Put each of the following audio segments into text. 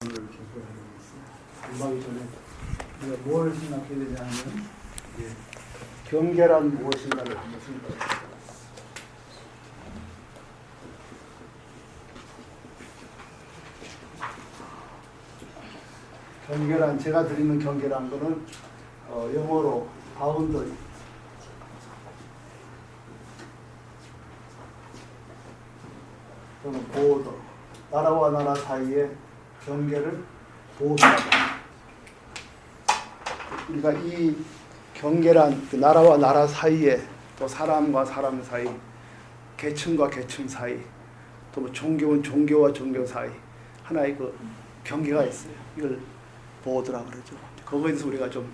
이렇게 보여드리고 있어요. 공부하기 전에 우리가 뭘 생각해야 되냐면 경계란 무엇인가를 한번 생각해보세요. 경계란, 제가 드리는 경계란 거는 영어로 바운더리, 또는 보더, 나라와 나라 사이의 경계를 보호하다. 우리가 이 경계란 그 나라와 나라 사이에, 또 사람과 사람 사이, 계층과 계층 사이, 또 뭐 종교는 종교와 종교 사이 하나의 그 경계가 있어요. 이걸 보호더라 그러죠. 그거에 대해서 우리가 좀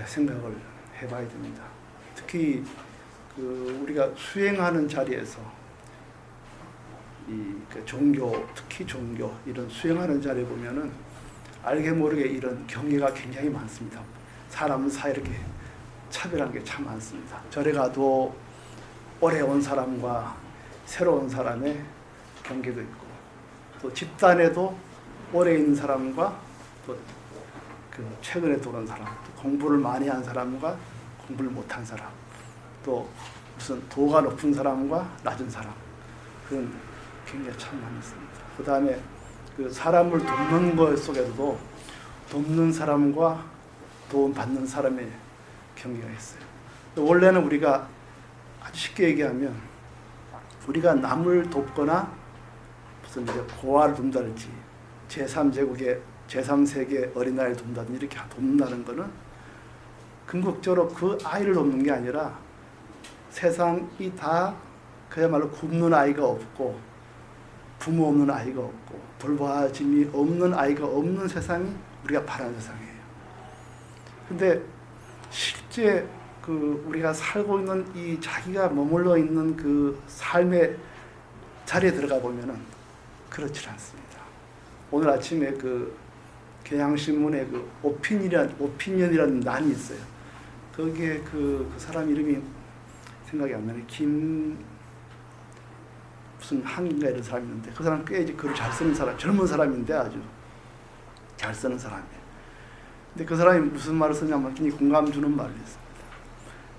생각을 해봐야 됩니다. 특히 그 우리가 수행하는 자리에서 그 종교, 특히 종교 이런 수행하는 자리에 보면은 알게 모르게 이런 경계가 굉장히 많습니다. 사람 사이 이렇게 차별한 게 참 많습니다. 절에 가도 오래 온 사람과 새로운 사람의 경계도 있고, 또 집단에도 오래 있는 사람과 또 그 최근에 들어온 사람, 또 공부를 많이 한 사람과 공부를 못한 사람, 또 무슨 도가 높은 사람과 낮은 사람, 그런 굉장히 참 많습니다. 그 다음에 그 사람을 돕는 것 속에서도 돕는 사람과 도움 받는 사람의 경계가 있어요. 원래는 우리가 아주 쉽게 얘기하면 우리가 남을 돕거나 무슨 이제 고아를 돕는다든지 제3제국의 제3세계 어린아이를 돕는다든지 이렇게 돕는다는 거는 궁극적으로 그 아이를 돕는 게 아니라 세상이 다 그야말로 굶는 아이가 없고 부모 없는 아이가 없고 돌봐짐이 없는 아이가 없는 세상이 우리가 바라는 세상이에요. 근데 실제 그 우리가 살고 있는 이 자기가 머물러 있는 그 삶의 자리에 들어가 보면은 그렇지 않습니다. 오늘 아침에 그 경향신문에 그 오피니언이라는 난이 있어요. 거기에 그 사람 이름이 생각이 안 나네. 무슨 한인가 이런 사람이 있는데 그 사람 꽤 이제 글을 잘 쓰는 사람, 젊은 사람인데 아주 잘 쓰는 사람이에요. 근데 그 사람이 무슨 말을 쓰냐면 굉장히 공감 주는 말을 했습니다.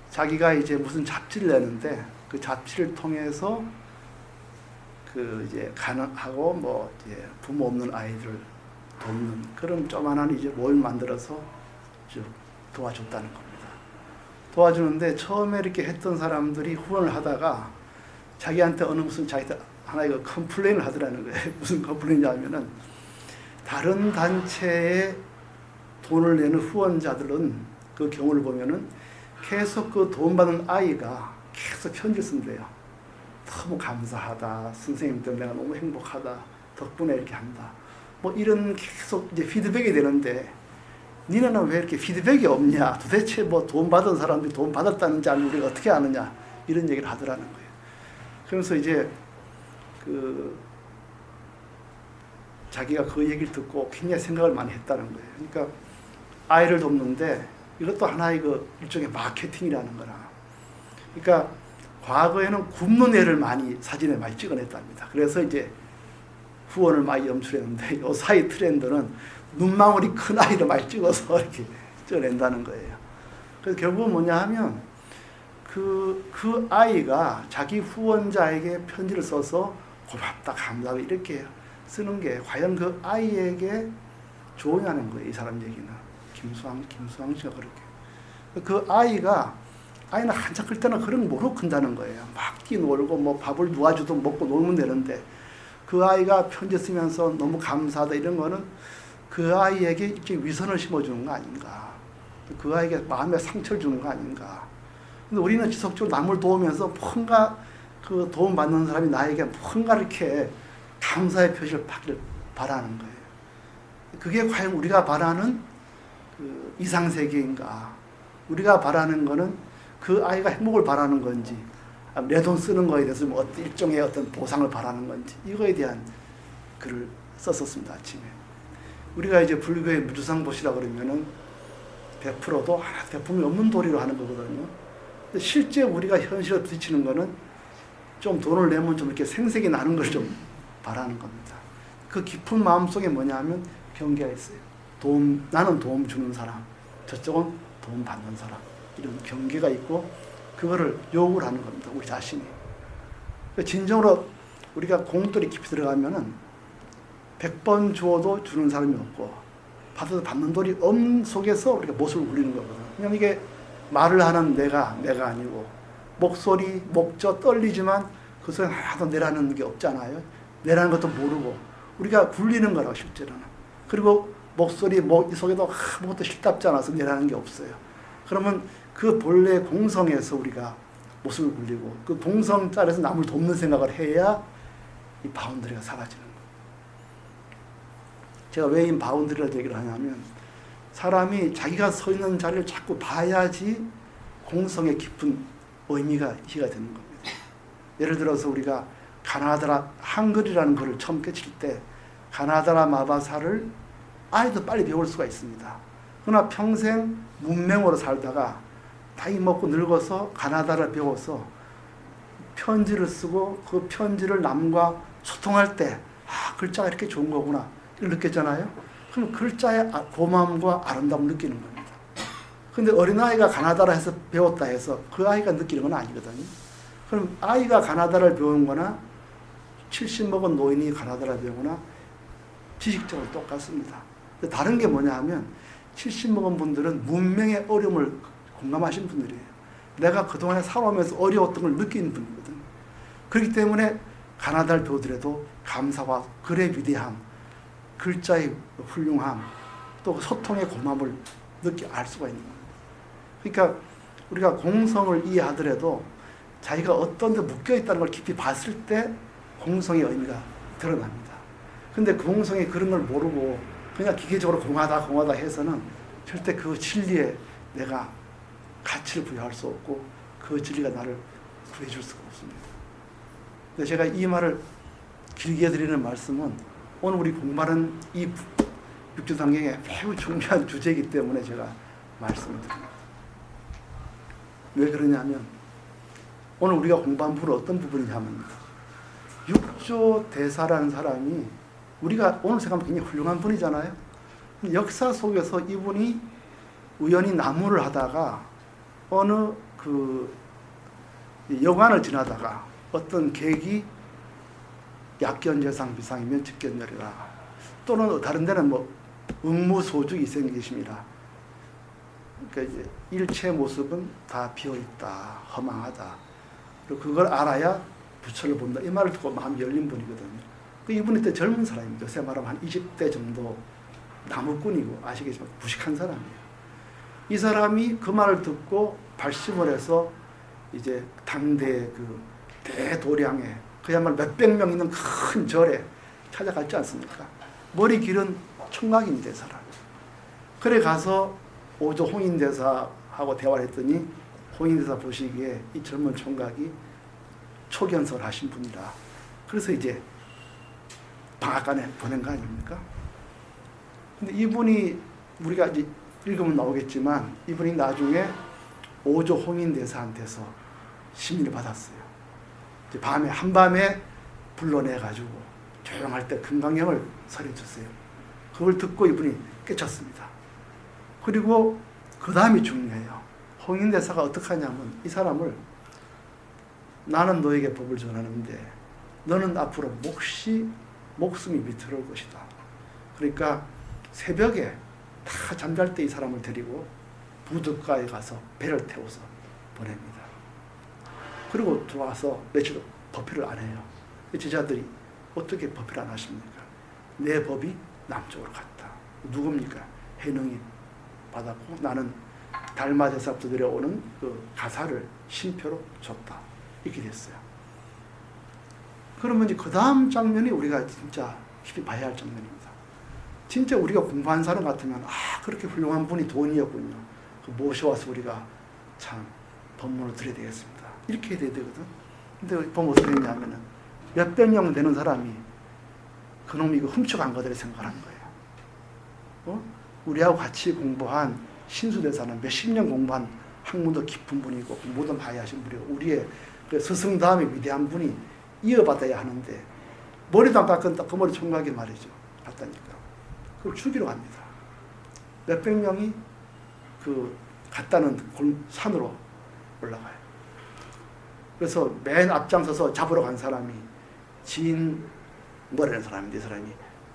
자기가 이제 무슨 잡지를 내는데 그 잡지를 통해서 그 이제 가능하고 뭐 이제 부모 없는 아이들을 돕는 그런 조그만한 이제 모임 만들어서 쭉 도와줬다는 겁니다. 도와주는데 처음에 이렇게 했던 사람들이 후원을 하다가 자기한테 어느 무슨 자기한테 하나의 그 컴플레인을 하더라는 거예요. 무슨 컴플레인이냐면은 다른 단체에 돈을 내는 후원자들은 그 경우를 보면은 계속 그 돈 받는 아이가 계속 편지를 쓴대요. 너무 감사하다. 선생님 때문에 내가 너무 행복하다. 덕분에 이렇게 한다. 뭐 이런 계속 이제 피드백이 되는데 니네는 왜 이렇게 피드백이 없냐? 도대체 뭐 돈 받은 사람들이 돈 받았다는지 아니면 우리가 어떻게 아느냐? 이런 얘기를 하더라는 거예요. 그러면서 이제 그 자기가 그 얘기를 듣고 굉장히 생각을 많이 했다는 거예요. 그러니까 아이를 돕는데 이것도 하나의 그 일종의 마케팅이라는 거라. 그러니까 과거에는 굶는 애를 많이 사진에 많이 찍어냈답니다. 그래서 이제 후원을 많이 염출했는데 요 사이 트렌드는 눈망울이 큰 아이를 많이 찍어서 이렇게 찍어낸다는 거예요. 그래서 결국은 뭐냐 하면 그 아이가 자기 후원자에게 편지를 써서 고맙다, 감사하다 이렇게 쓰는 게 과연 그 아이에게 좋으냐는 거예요. 이 사람 얘기는. 김수왕 씨가 그렇게. 그 아이는 한참 클 때는 그런 거 모르고 큰다는 거예요. 막 뛰놀고 뭐 밥을 누가 주든 먹고 놀면 되는데 그 아이가 편지 쓰면서 너무 감사하다 이런 거는 그 아이에게 이렇게 위선을 심어주는 거 아닌가. 그 아이에게 마음에 상처를 주는 거 아닌가. 근데 우리는 지속적으로 남을 도우면서 뭔가 그 도움받는 사람이 나에게 뭔가 이렇게 감사의 표시를 받기를 바라는 거예요. 그게 과연 우리가 바라는 그 이상세계인가? 우리가 바라는 거는 그 아이가 행복을 바라는 건지, 내 돈 쓰는 거에 대해서 뭐 일종의 어떤 보상을 바라는 건지, 이거에 대한 글을 썼었습니다, 아침에. 우리가 이제 불교의 무주상보시라 그러면은 100%도 하나 대품이 없는 도리로 하는 거거든요. 근데 실제 우리가 현실에 부딪히는 거는 좀 돈을 내면 좀 이렇게 생색이 나는 걸 좀 바라는 겁니다. 그 깊은 마음 속에 뭐냐면 경계가 있어요. 나는 도움 주는 사람, 저쪽은 도움 받는 사람. 이런 경계가 있고 그거를 요구를 하는 겁니다. 우리 자신이. 진정으로 우리가 공돌이 깊이 들어가면은 100번 주어도 주는 사람이 없고 받아도 받는 돌이 속에서 우리가 모습을 굴리는 거거든. 왜냐면 이게 말을 하는 내가 아니고 목소리, 목젖 떨리지만 그 속에 하나도 내라는 게 없잖아요. 내라는 것도 모르고 우리가 굴리는 거라고 실제로는. 그리고 목소리, 이 속에도 아무것도 실답지 않아서 내라는 게 없어요. 그러면 그 본래 공성에서 우리가 모습을 굴리고 그 공성 자리에서 남을 돕는 생각을 해야 이 바운더리가 사라지는 거예요. 제가 왜 이 바운더리라는 얘기를 하냐면 사람이 자기가 서 있는 자리를 자꾸 봐야지 공성의 깊은 의미가 이해가 되는 겁니다. 예를 들어서 우리가 가나다라 한글이라는 글을 처음 깨칠 때 가나다라 마바사를 아이도 빨리 배울 수가 있습니다. 그러나 평생 문맹으로 살다가 나이 먹고 늙어서 가나다를 배워서 편지를 쓰고 그 편지를 남과 소통할 때 글자가 이렇게 좋은 거구나 이걸 느꼈잖아요. 그럼 글자의 고마움과 아름다움을 느끼는 겁니다. 근데 어린아이가 가나다라 해서 배웠다 해서 그 아이가 느끼는 건 아니거든요. 그럼 아이가 가나다를 배운 거나 70 먹은 노인이 가나다를 배우거나 지식적으로 똑같습니다. 다른 게 뭐냐 하면 70 먹은 분들은 문명의 어려움을 공감하신 분들이에요. 내가 그동안에 살아오면서 어려웠던 걸 느끼는 분이거든. 그렇기 때문에 가나다를 배우더라도 감사와 글의 위대함, 글자의 훌륭함, 또 소통의 고마움을 알 수가 있는 겁니다. 그러니까 우리가 공성을 이해하더라도 자기가 어떤 데 묶여있다는 걸 깊이 봤을 때 공성의 의미가 드러납니다. 근데 공성이 그런 걸 모르고 그냥 기계적으로 공하다 해서는 절대 그 진리에 내가 가치를 부여할 수 없고 그 진리가 나를 구해줄 수가 없습니다. 근데 제가 이 말을 길게 드리는 말씀은 오늘 우리 공부하는 이 육주상경에 매우 중요한 주제이기 때문에 제가 말씀을 드립니다. 왜 그러냐면 오늘 우리가 공부한 부분은 어떤 부분이냐면 육조대사라는 사람이 우리가 오늘 생각하면 굉장히 훌륭한 분이잖아요. 역사 속에서 이분이 우연히 나무를 하다가 어느 그 여관을 지나다가 어떤 계기 약견재상 비상이면 직견열이라 또는 다른 데는 뭐 응무소주 이생이 계십니다. 그러니까 이제 일체 모습은 다 비어있다, 허망하다. 그리고 그걸 알아야 부처를 본다. 이 말을 듣고 마음이 열린 분이거든요. 이분이 때 젊은 사람입니다. 요새 말하면 한 20대 정도 나무꾼이고 아시겠지만 무식한 사람이에요. 이 사람이 그 말을 듣고 발심을 해서 이제 당대 그 대도량에 그야말로 몇백 명 있는 큰 절에 찾아갔지 않습니까? 머리 길은 총각입니다, 이 사람. 그래 가서 오조 홍인대사하고 대화를 했더니 홍인대사 보시기에 이 젊은 총각이 초견성을 하신 분이라. 그래서 이제 방앗간에 보낸 거 아닙니까? 근데 이분이 우리가 이제 읽으면 나오겠지만 이분이 나중에 오조 홍인대사한테서 심리를 받았어요. 이제 한밤에 불러내가지고 조용할 때 금강경을 설해줬어요. 그걸 듣고 이분이 깨쳤습니다. 그리고 그 다음이 중요해요. 홍인대사가 어떻게 하냐면 이 사람을 나는 너에게 법을 전하는데 너는 앞으로 목숨이 위태로울 것이다. 그러니까 새벽에 다 잠잘 때 이 사람을 데리고 부둣가에 가서 배를 태워서 보냅니다. 그리고 들어와서 며칠 법회를 안 해요. 제자들이 어떻게 법회를 안 하십니까? 내 법이 남쪽으로 갔다. 누굽니까? 해능이 받았고 나는 달마대사부터 내려오는 그 가사를 신표로 줬다. 이렇게 됐어요. 그러면 이제 그 다음 장면이 우리가 진짜 깊이 봐야 할 장면입니다. 진짜 우리가 공부한 사람 같으면 그렇게 훌륭한 분이 돈이었군요. 그 모셔와서 우리가 참 법문을 드려야 되겠습니다. 이렇게 돼야 되거든. 근데 보면 어떻게 되냐면은 몇백 명 되는 사람이 그놈이 이거 훔쳐간 거들을 생각하는 거예요. 우리하고 같이 공부한 신수대사는 몇십 년 공부한 학문도 깊은 분이고 공부도 많이 하신 분이고 우리의 그 스승 다음에 위대한 분이 이어받아야 하는데 머리도 안 깎은다. 그 머리 총각이 말이죠. 갔다니까. 그걸 죽이러 갑니다. 몇백 명이 그 갔다는 산으로 올라가요. 그래서 맨 앞장서서 잡으러 간 사람이 진머라는 사람인데, 이 사람이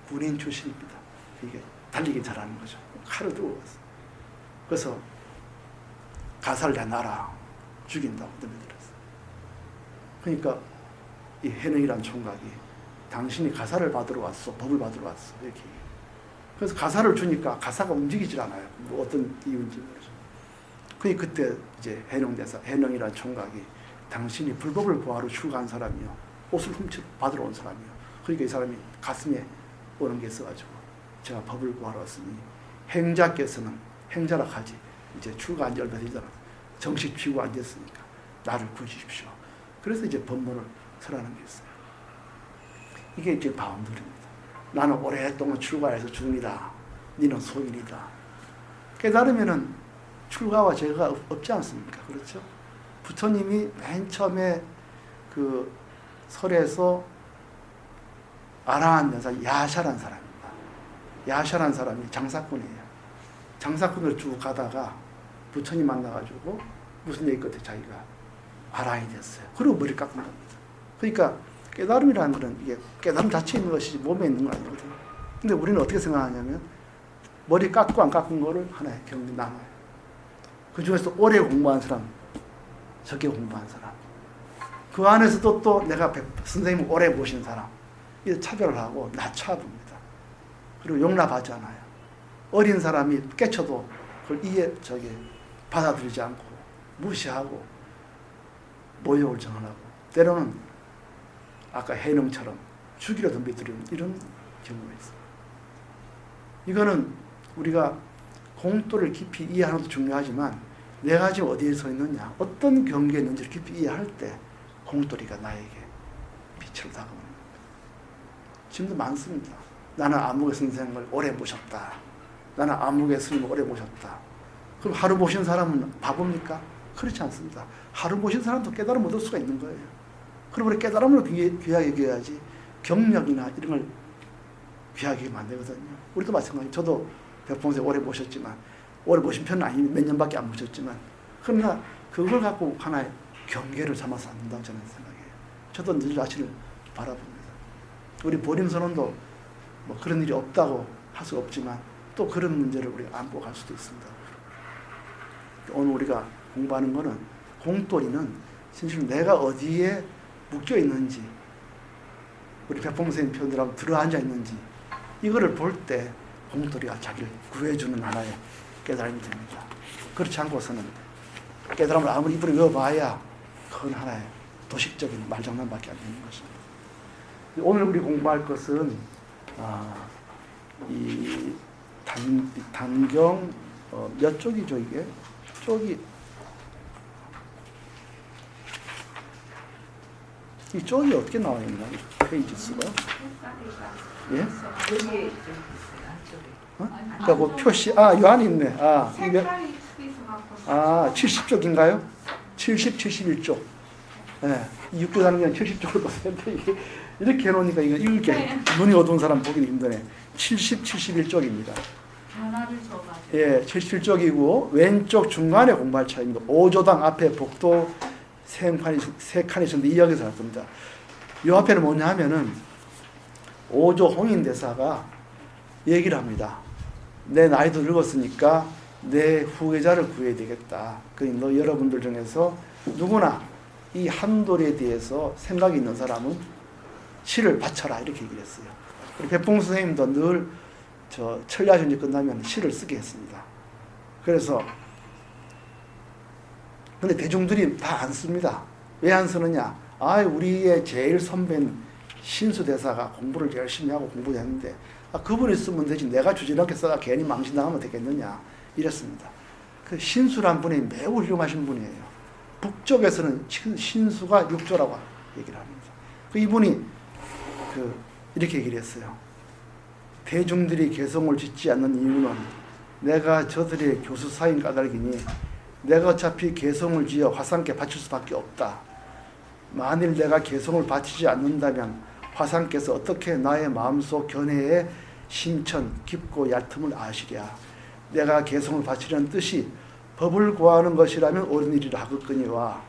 군인 출신입니다. 이게 달리기 잘하는 거죠. 칼을 들고 갔어. 그래서 가사를 내놔라. 죽인다고 넘겨들었어. 그러니까 이 해능이란 총각이 당신이 가사를 받으러 왔어. 법을 받으러 왔어. 이렇게. 그래서 가사를 주니까 가사가 움직이질 않아요. 뭐 어떤 이유인지 모르죠. 그때 이제 해능이란 총각이 당신이 불법을 구하러 출가한 사람이요. 옷을 받으러 온 사람이요. 그러니까 이 사람이 가슴에 오는 게 있어가지고 제가 법을 구하러 왔으니 행자께서는 행자라 하지 이제 출가한 지 얼마 되잖아. 정식 쥐고 앉았으니까 나를 구해주십시오. 그래서 이제 법문을 설하는 게 있어요. 이게 이제 바운드리입니다. 나는 오랫동안 출가해서 중이다. 너는 소인이다. 깨달으면은 출가와 제가 없지 않습니까? 그렇죠? 부처님이 맨 처음에 그 설에서 아라한 여사 야샤란 사람입니다. 야샤란 사람이 장사꾼이에요. 장사꾼을 쭉 가다가 부처님 만나가지고 무슨 얘기 끝에 자기가 아라한이 됐어요. 그리고 머리 깎은 겁니다. 그러니까 깨달음이라는 것은 이게 깨달음 자체에 있는 것이지 몸에 있는 건 아니거든요. 근데 우리는 어떻게 생각하냐면 머리 깎고 안 깎은 거를 하나의 경험이 남아요. 그 중에서 오래 공부한 사람, 적게 공부한 사람, 그 안에서도 또 내가 선생님을 오래 보신 사람, 이 차별을 하고 낮춰봅니다. 그리고 용납하지 않아요. 어린 사람이 깨쳐도 그걸 받아들이지 않고 무시하고 모욕을 정하고 때로는 아까 해능처럼 죽이려 덤비들이는 이런 경우가 있어요. 이거는 우리가 공도를 깊이 이해하는 것도 중요하지만 내가 지금 어디에 서 있느냐, 어떤 경계에 있는지를 깊이 이해할 때 공돌이가 나에게 빛으로 다가오는 겁니다. 지금도 많습니다. 나는 아무개 선생을 오래 모셨다. 나는 아무개 스님을 오래 모셨다. 그럼 하루 모신 사람은 바보입니까? 그렇지 않습니다. 하루 모신 사람도 깨달음 얻을 수가 있는 거예요. 그럼 우리 깨달음으로 귀하게 여겨야지 경력이나 이런 걸 귀하게 여기면 안 되거든요. 우리도 마찬가지예요. 저도 백봉생 오래 모셨지만 오래 모신 편은 아니면 몇 년밖에 안 모셨지만 그러나 그걸 갖고 하나의 경계를 삼아서 안 된다고 저는 생각해요. 저도 늘 자신을 바라봅니다. 우리 보림선언도 뭐 그런 일이 없다고 할 수 없지만 또 그런 문제를 우리가 안고 갈 수도 있습니다. 오늘 우리가 공부하는 거는 공돌이는 진실로 내가 어디에 묶여 있는지 우리 백봉생 표현대로 들어앉아 있는지 이거를 볼 때 공돌이가 자기를 구해주는 하나의 깨달음이 됩니다. 그렇지 않고서는 깨달음을 아무리 입으로 외워봐야 그건 하나의 도식적인 말장난밖에 안 되는 것입니다. 오늘 우리 공부할 것은 이 단경 몇 쪽이죠 이게? 쪽이 이 쪽이 어떻게 나와 있나? 페이지 수가? 예? 그러니까 뭐 표시 요 안에 있네. 이게 70쪽인가요? 71쪽. 예. 6조 단위는 70쪽을 봤어요. 이렇게 해놓으니까 이거 읽게 눈이 어두운 사람 보기 힘드네. 71쪽입니다. 하나를 줘가지고. 예, 77쪽이고 왼쪽 중간에 공부할 차이입니다. 5조당 앞에 복도 세 칸이 있는데 이 역에서 할 겁니다. 이 앞에는 뭐냐 하면은 5조 홍인대사가 얘기를 합니다. 내 나이도 늙었으니까 내 후계자를 구해야 되겠다. 그러니까 여러분들 중에서 누구나 이 한돌에 대해서 생각이 있는 사람은 시를 바쳐라 이렇게 얘기를 했어요. 우리 백봉 선생님도 늘 천리아전지 끝나면 시를 쓰게 했습니다. 그래서 근데 대중들이 다 안 씁니다. 왜 안 쓰느냐? 우리의 제일 선배인 신수대사가 공부를 열심히 하고 공부했는데 그분이 쓰면 되지 내가 주저넘게 써가 괜히 망신당하면 되겠느냐 이랬습니다. 그 신수란 분이 매우 훌륭하신 분이에요. 북쪽에서는 신수가 육조라고 얘기를 합니다. 이분이 이렇게 얘기를 했어요. 대중들이 개성을 짓지 않는 이유는 내가 저들의 교수사인 까닭이니 내가 어차피 개성을 지어 화상께 바칠 수밖에 없다. 만일 내가 개성을 바치지 않는다면 화상께서 어떻게 나의 마음속 견해의 심천 깊고 얕음을 아시랴. 내가 개성을 바치려는 뜻이 법을 구하는 것이라면 옳은 일이라 하겠거니와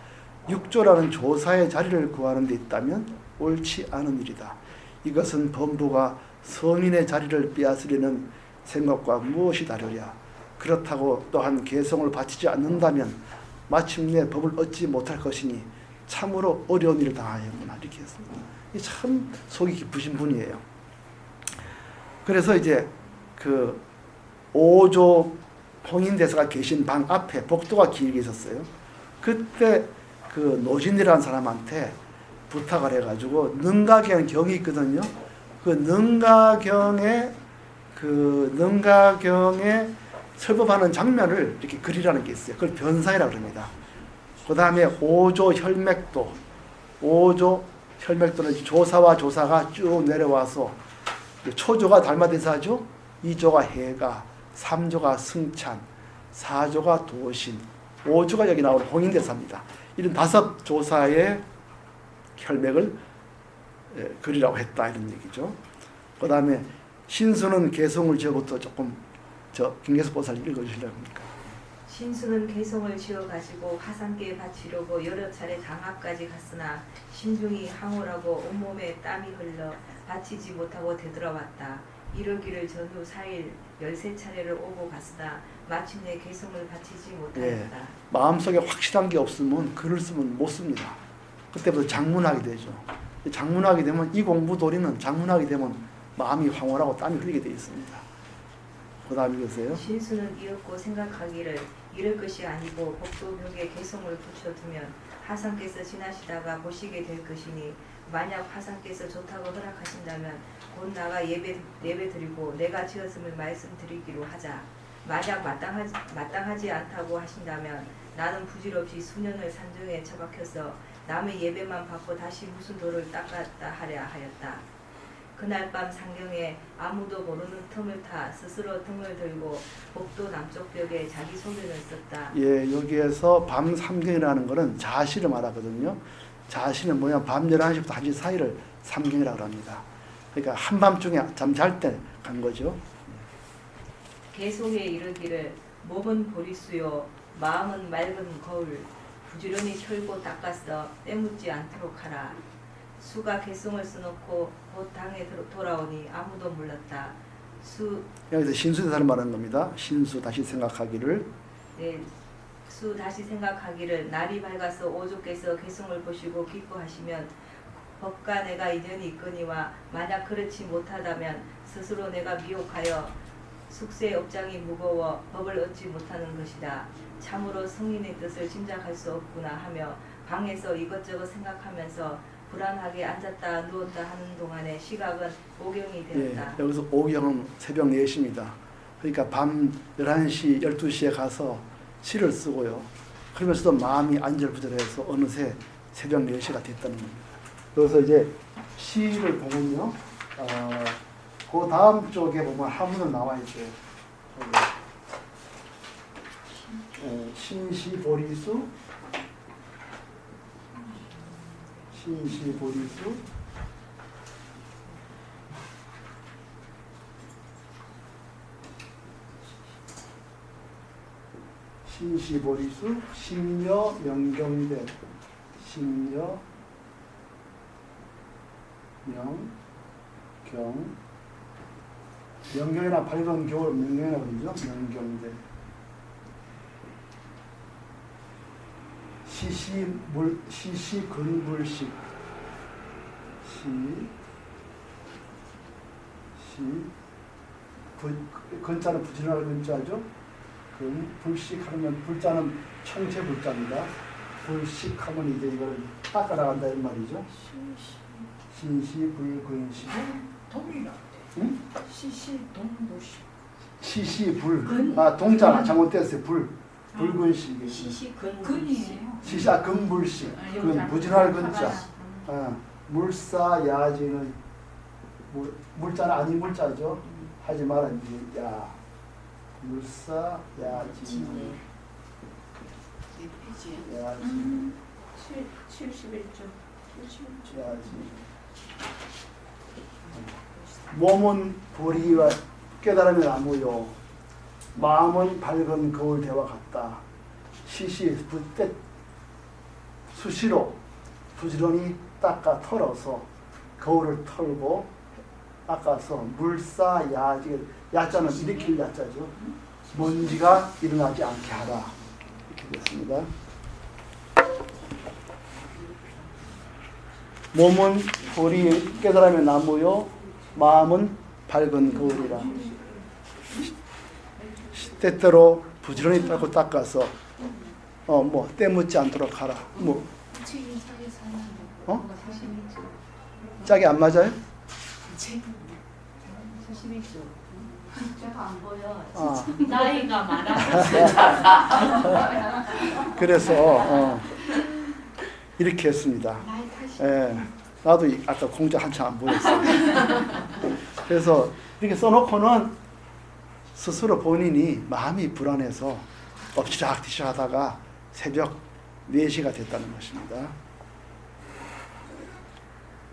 육조라는 조사의 자리를 구하는 데 있다면 옳지 않은 일이다. 이것은 범부가 성인의 자리를 빼앗으려는 생각과 무엇이 다르랴. 그렇다고 또한 개성을 바치지 않는다면 마침내 법을 얻지 못할 것이니 참으로 어려운 일을 당하였구나 이렇게 했습니다. 참 속이 깊으신 분이에요. 그래서 이제 그 5조 홍인대사가 계신 방 앞에 복도가 길게 있었어요. 그때 그 노진이라는 사람한테 부탁을 해가지고 능가경 경이 있거든요. 그 능가경에 설법하는 장면을 이렇게 그리라는 게 있어요. 그걸 변상이라고 합니다. 그 다음에 5조 혈맥도, 5조 혈맥도는 조사와 조사가 쭉 내려와서 초조가 달마대사죠. 2조가 해가, 3조가 승찬, 4조가 도신, 5조가 여기 나오는 홍인대사입니다. 이런 5조사의 혈맥을 그리라고 했다 이런 얘기죠. 그 다음에 신수는 개성을 지어부터 조금 김계석 보살 읽어주시려고 합니까? 신수는 개성을 지어가지고 화상께 바치려고 여러 차례 장합까지 갔으나 심중이 항울하고 온몸에 땀이 흘러 바치지 못하고 되돌아왔다. 이러기를 전후 4일 13차례를 오고 갔으나 마침내 개성을 바치지 못하였다. 마음속에 확실한 게 없으면 글을 쓰면 못 씁니다. 그때부터 장문하게 되죠. 장문하게 되면 이 공부도리는 장문하게 되면 마음이 황홀하고 땀이 흘리게 되어 있습니다. 그 다음 읽으세요. 신수는 이었고 생각하기를 이럴 것이 아니고 복도벽에 개성을 붙여두면 화상께서 지나시다가 보시게 될 것이니 만약 화상께서 좋다고 허락하신다면 곧 나가 예배 드리고 내가 지었음을 말씀드리기로 하자. 만약 마땅하지 않다고 하신다면 나는 부질없이 수년을 산중에 처박혀서 남의 예배만 받고 다시 무슨 도를 닦았다 하랴 하였다. 그날 밤 상경에 아무도 모르는 틈을 타 스스로 등을 들고 복도 남쪽 벽에 자기 소견을 썼다. 예, 여기에서 밤 삼경이라는 것은 자시를 말하거든요. 자시는 뭐냐, 밤 11시부터 1시 사이를 삼경이라고 합니다. 그러니까 한밤중에 잠잘 때 간 거죠. 계속에 이르기를 몸은 보리수요 마음은 맑은 거울 부지런히 털고 닦았어 때묻지 않도록 하라. 수가 개성을 써놓고 곧 당에 돌아오니 아무도 몰랐다. 여기서 신수대사를 말하는 겁니다. 신수 다시 생각하기를. 네, 수 다시 생각하기를 날이 밝아서 오조께서 개성을 보시고 기뻐하시면 법과 내가 인연이 있거니와 만약 그렇지 못하다면 스스로 내가 미혹하여 숙세 업장이 무거워 법을 얻지 못하는 것이다. 참으로 성인의 뜻을 짐작할 수 없구나 하며 방에서 이것저것 생각하면서 불안하게 앉았다 누웠다 하는 동안에 시각은 오경이 되었다. 예, 여기서 오경은 새벽 4시입니다. 그러니까 밤 11시, 12시에 가서 시를 쓰고요. 그러면서도 마음이 안절부절해서 어느새 새벽 4시가 됐다는 겁니다. 그래서 이제 시를 보면요. 그 다음 쪽에 보면 한문은 나와 있어요. 신시보리수, 신시보리수, 신시보리수, 심려 명경대, 심려 명경, 명경이나 밝은 겨울 명경이라고 그러죠. 명경대. 시시근불식, 근자는 부지런할 근자죠. 불식하면 불자는 청체 불자입니다. 불식하면 이제 이걸 닦아 나간다 이 말이죠. 신시불근식. 동이라. 응? 시시동무식. 시시불. 동자 잘못됐어요. 불근식. 시시근이에요. 근불식. 부지런할 근자. 물사야지는 물자는 아닌 물자죠. 하지 말아 이제 야. 물사야지는 야지. 71조. 야지. 몸은 보리와 깨달음의 나무요 마음은 밝은 거울 대와 같다. 시시 붓때 수시로 부지런히 닦아 털어서 거울을 털고 닦아서 물사 야지 야자는 일으킬 야자죠. 먼지가 일어나지 않게 하라. 이렇게 됐습니다. 몸은 보리 깨달음의 나무요 마음은 밝은 거울이라. 때때로 부지런히 닦고 닦아서 뭐 때묻지 않도록 하라. 뭐 짝이 안 맞아요? 제가 안 보여. 아. 나이가 많아서 그래서 이렇게 했습니다. 예, 나도 아까 공자 한참 안 보였어요. 그래서 이렇게 써놓고는 스스로 본인이 마음이 불안해서 엎치락뒤치락 하다가 새벽 4시가 됐다는 것입니다.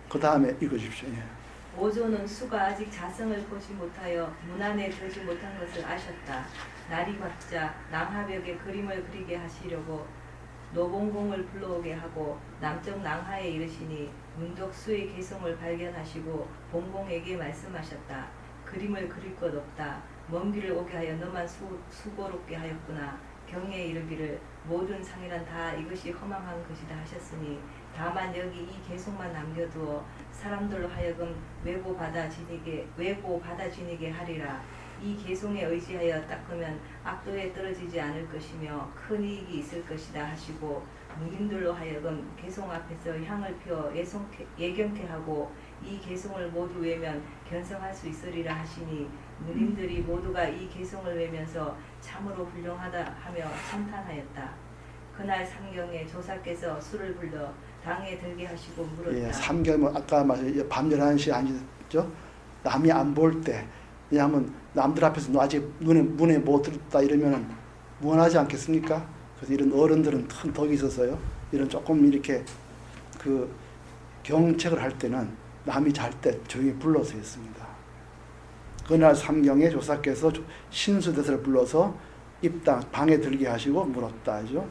그 다음에 읽어주십시오. 예. 오조는 수가 아직 자성을 보지 못하여 문 안에 들지 못한 것을 아셨다. 날이 밝자 낭하벽에 그림을 그리게 하시려고 노봉공을 불러오게 하고 남쪽 낭하에 이르시니 문득 수의 개성을 발견하시고 봉공에게 말씀하셨다. 그림을 그릴 것 없다. 먼 길을 오게 하여 너만 수고롭게 하였구나. 경에 이르기를 모든 상이란 다 이것이 허망한 것이다 하셨으니 다만 여기 이 개성만 남겨두어 사람들로 하여금 외고 받아지니게 하리라. 이 개성에 의지하여 닦으면 악도에 떨어지지 않을 것이며 큰 이익이 있을 것이다 하시고 문인들로 하여금 개성 앞에서 향을 피워 예경케 하고 이 개성을 모두 외면 견성할 수 있으리라 하시니 문인들이 모두가 이 개성을 외면서 참으로 훌륭하다 하며 찬탄하였다. 그날 삼경에 조사께서 술을 불러 당에 들게 하시고 물었다. 예, 삼경은 아까 말씀 밤 11시에 앉았죠. 남이 안 볼 때. 왜냐하면 남들 앞에서 너 아직 문에 못 들었다 이러면 무관하지 않겠습니까? 그래서 이런 어른들은 큰 덕이 있어서요. 이런 조금 이렇게 그 경책을 할 때는 남이 잘 때 조용히 불러서 했습니다. 그날 삼경에 조사께서 신수대사를 불러서 입당 방에 들게 하시고 물었다 하죠.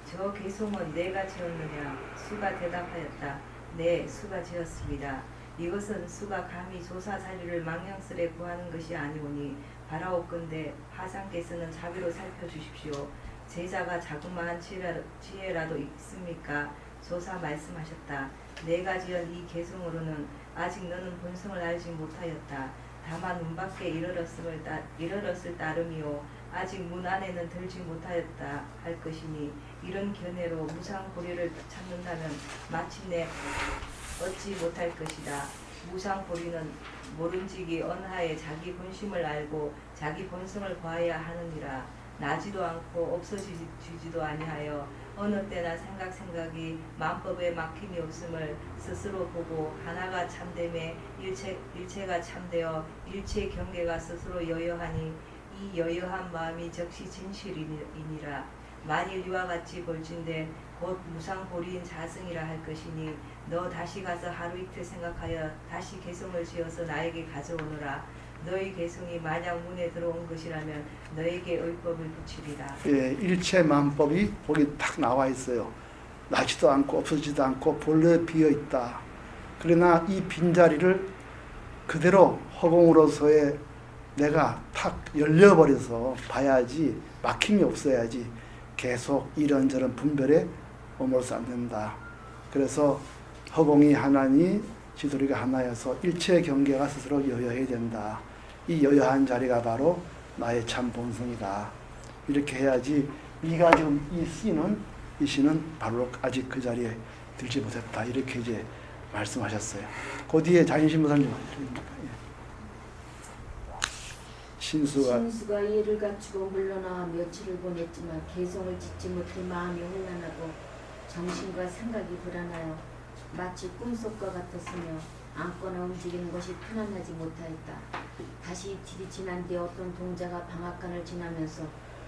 저 개송은 내가 지었느냐? 수가 대답하였다. 네, 수가 지었습니다. 이것은 수가 감히 조사살이를 망령스레 구하는 것이 아니오니 바라옵건대 하상께서는 자비로 살펴주십시오. 제자가 자그마한 지혜라도 있습니까? 조사 말씀하셨다. 내가 지은 이 개송으로는 아직 너는 본성을 알지 못하였다. 다만 문 밖에 이르렀을 따름이요 아직 문 안에는 들지 못하였다 할 것이니 이런 견해로 무상보리를 찾는다면 마침내 얻지 못할 것이다. 무상보리는 모른지기 언하에 자기 본심을 알고 자기 본성을 구하여야 하느니라. 나지도 않고 없어지지도 아니하여 어느 때나 생각이 만법에 막힘이 없음을 스스로 보고 하나가 참됨에 일체가 참되어 일체 경계가 스스로 여여하니 이 여여한 마음이 적시 진실이니라. 만일 이와 같이 볼진대 곧 무상보리인 자승이라 할 것이니 너 다시 가서 하루 이틀 생각하여 다시 개성을 지어서 나에게 가져오너라. 너희 개성이 만약 문에 들어온 것이라면 너에게 의법을 붙이리라. 예, 일체만법이 거기 딱 나와 있어요. 나지도 않고 없어지지도 않고 본래 비어 있다. 그러나 이 빈자리를 그대로 허공으로서의 내가 탁 열려버려서 봐야지, 막힘이 없어야지 계속 이런저런 분별에 머물러서 안 된다. 그래서 허공이 하나니 지도리가 하나여서 일체 경계가 스스로 여여해야 된다. 이 여여한 자리가 바로 나의 참 본성이다. 이렇게 해야지 네가 지금 이 씨는 바로 아직 그 자리에 들지 못했다. 이렇게 이제 말씀하셨어요. 그 뒤에 자인신무사님 예. 신수가 이를 갖추고 물러나 며칠을 보냈지만 개성을 짓지 못해 마음이 혼란하고 정신과 생각이 불안하여 마치 꿈속과 같았으며 앉거나 움직이는 것이 편안하지 못하였다. 다시 이틀이 지난 뒤에 어떤 동자가 방앗간을 지나면서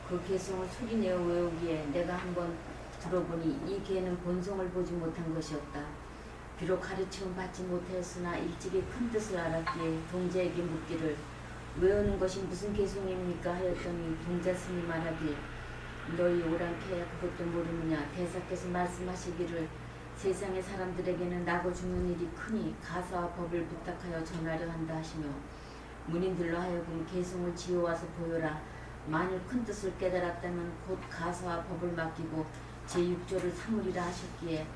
그 개성을 소리내어 외우기에 내가 한번 들어보니 이 개는 본성을 보지 못한 것이었다. 비록 가르침을 받지 못하였으나 일찍이 큰 뜻을 알았기에 동자에게 묻기를 외우는 것이 무슨 개송입니까 하였더니 동자 스님이 말하길 너희 오랑캐야 그것도 모르느냐. 대사께서 말씀하시기를 세상의 사람들에게는 나고 죽는 일이 크니 가사와 법을 부탁하여 전하려 한다 하시며 문인들로 하여금 개송을 지어와서 보여라. 만일 큰 뜻을 깨달았다면 곧 가사와 법을 맡기고 제6조를 삼으리라 하셨기에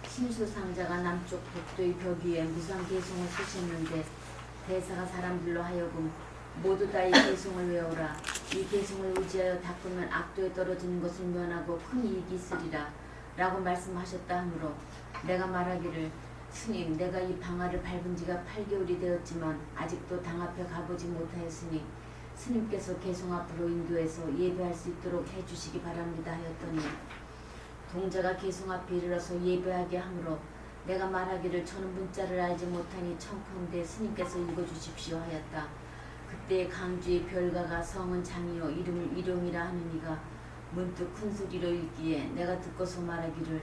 심수상자가 남쪽 복도의 벽 위에 무상 개송을 쓰셨는데 대사가 사람들로 하여금 모두 다 이 개송을 외워라. 이 개송을 의지하여 닦으면 악도에 떨어지는 것을 면하고 큰 이익이 있으리라 라고 말씀하셨다 하므로 내가 말하기를 스님 내가 이 방아를 밟은 지가 8개월이 되었지만 아직도 당 앞에 가보지 못하였으니 스님께서 개송 앞으로 인도해서 예배할 수 있도록 해주시기 바랍니다 하였더니 동자가 개송 앞에 이르러서 예배하게 하므로 내가 말하기를 저는 문자를 알지 못하니 청컨대 스님께서 읽어주십시오 하였다. 그때 강주의 별가가 성은 장이요 이름을 일용이라 하느니가 문득 큰 소리로 읽기에 내가 듣고서 말하기를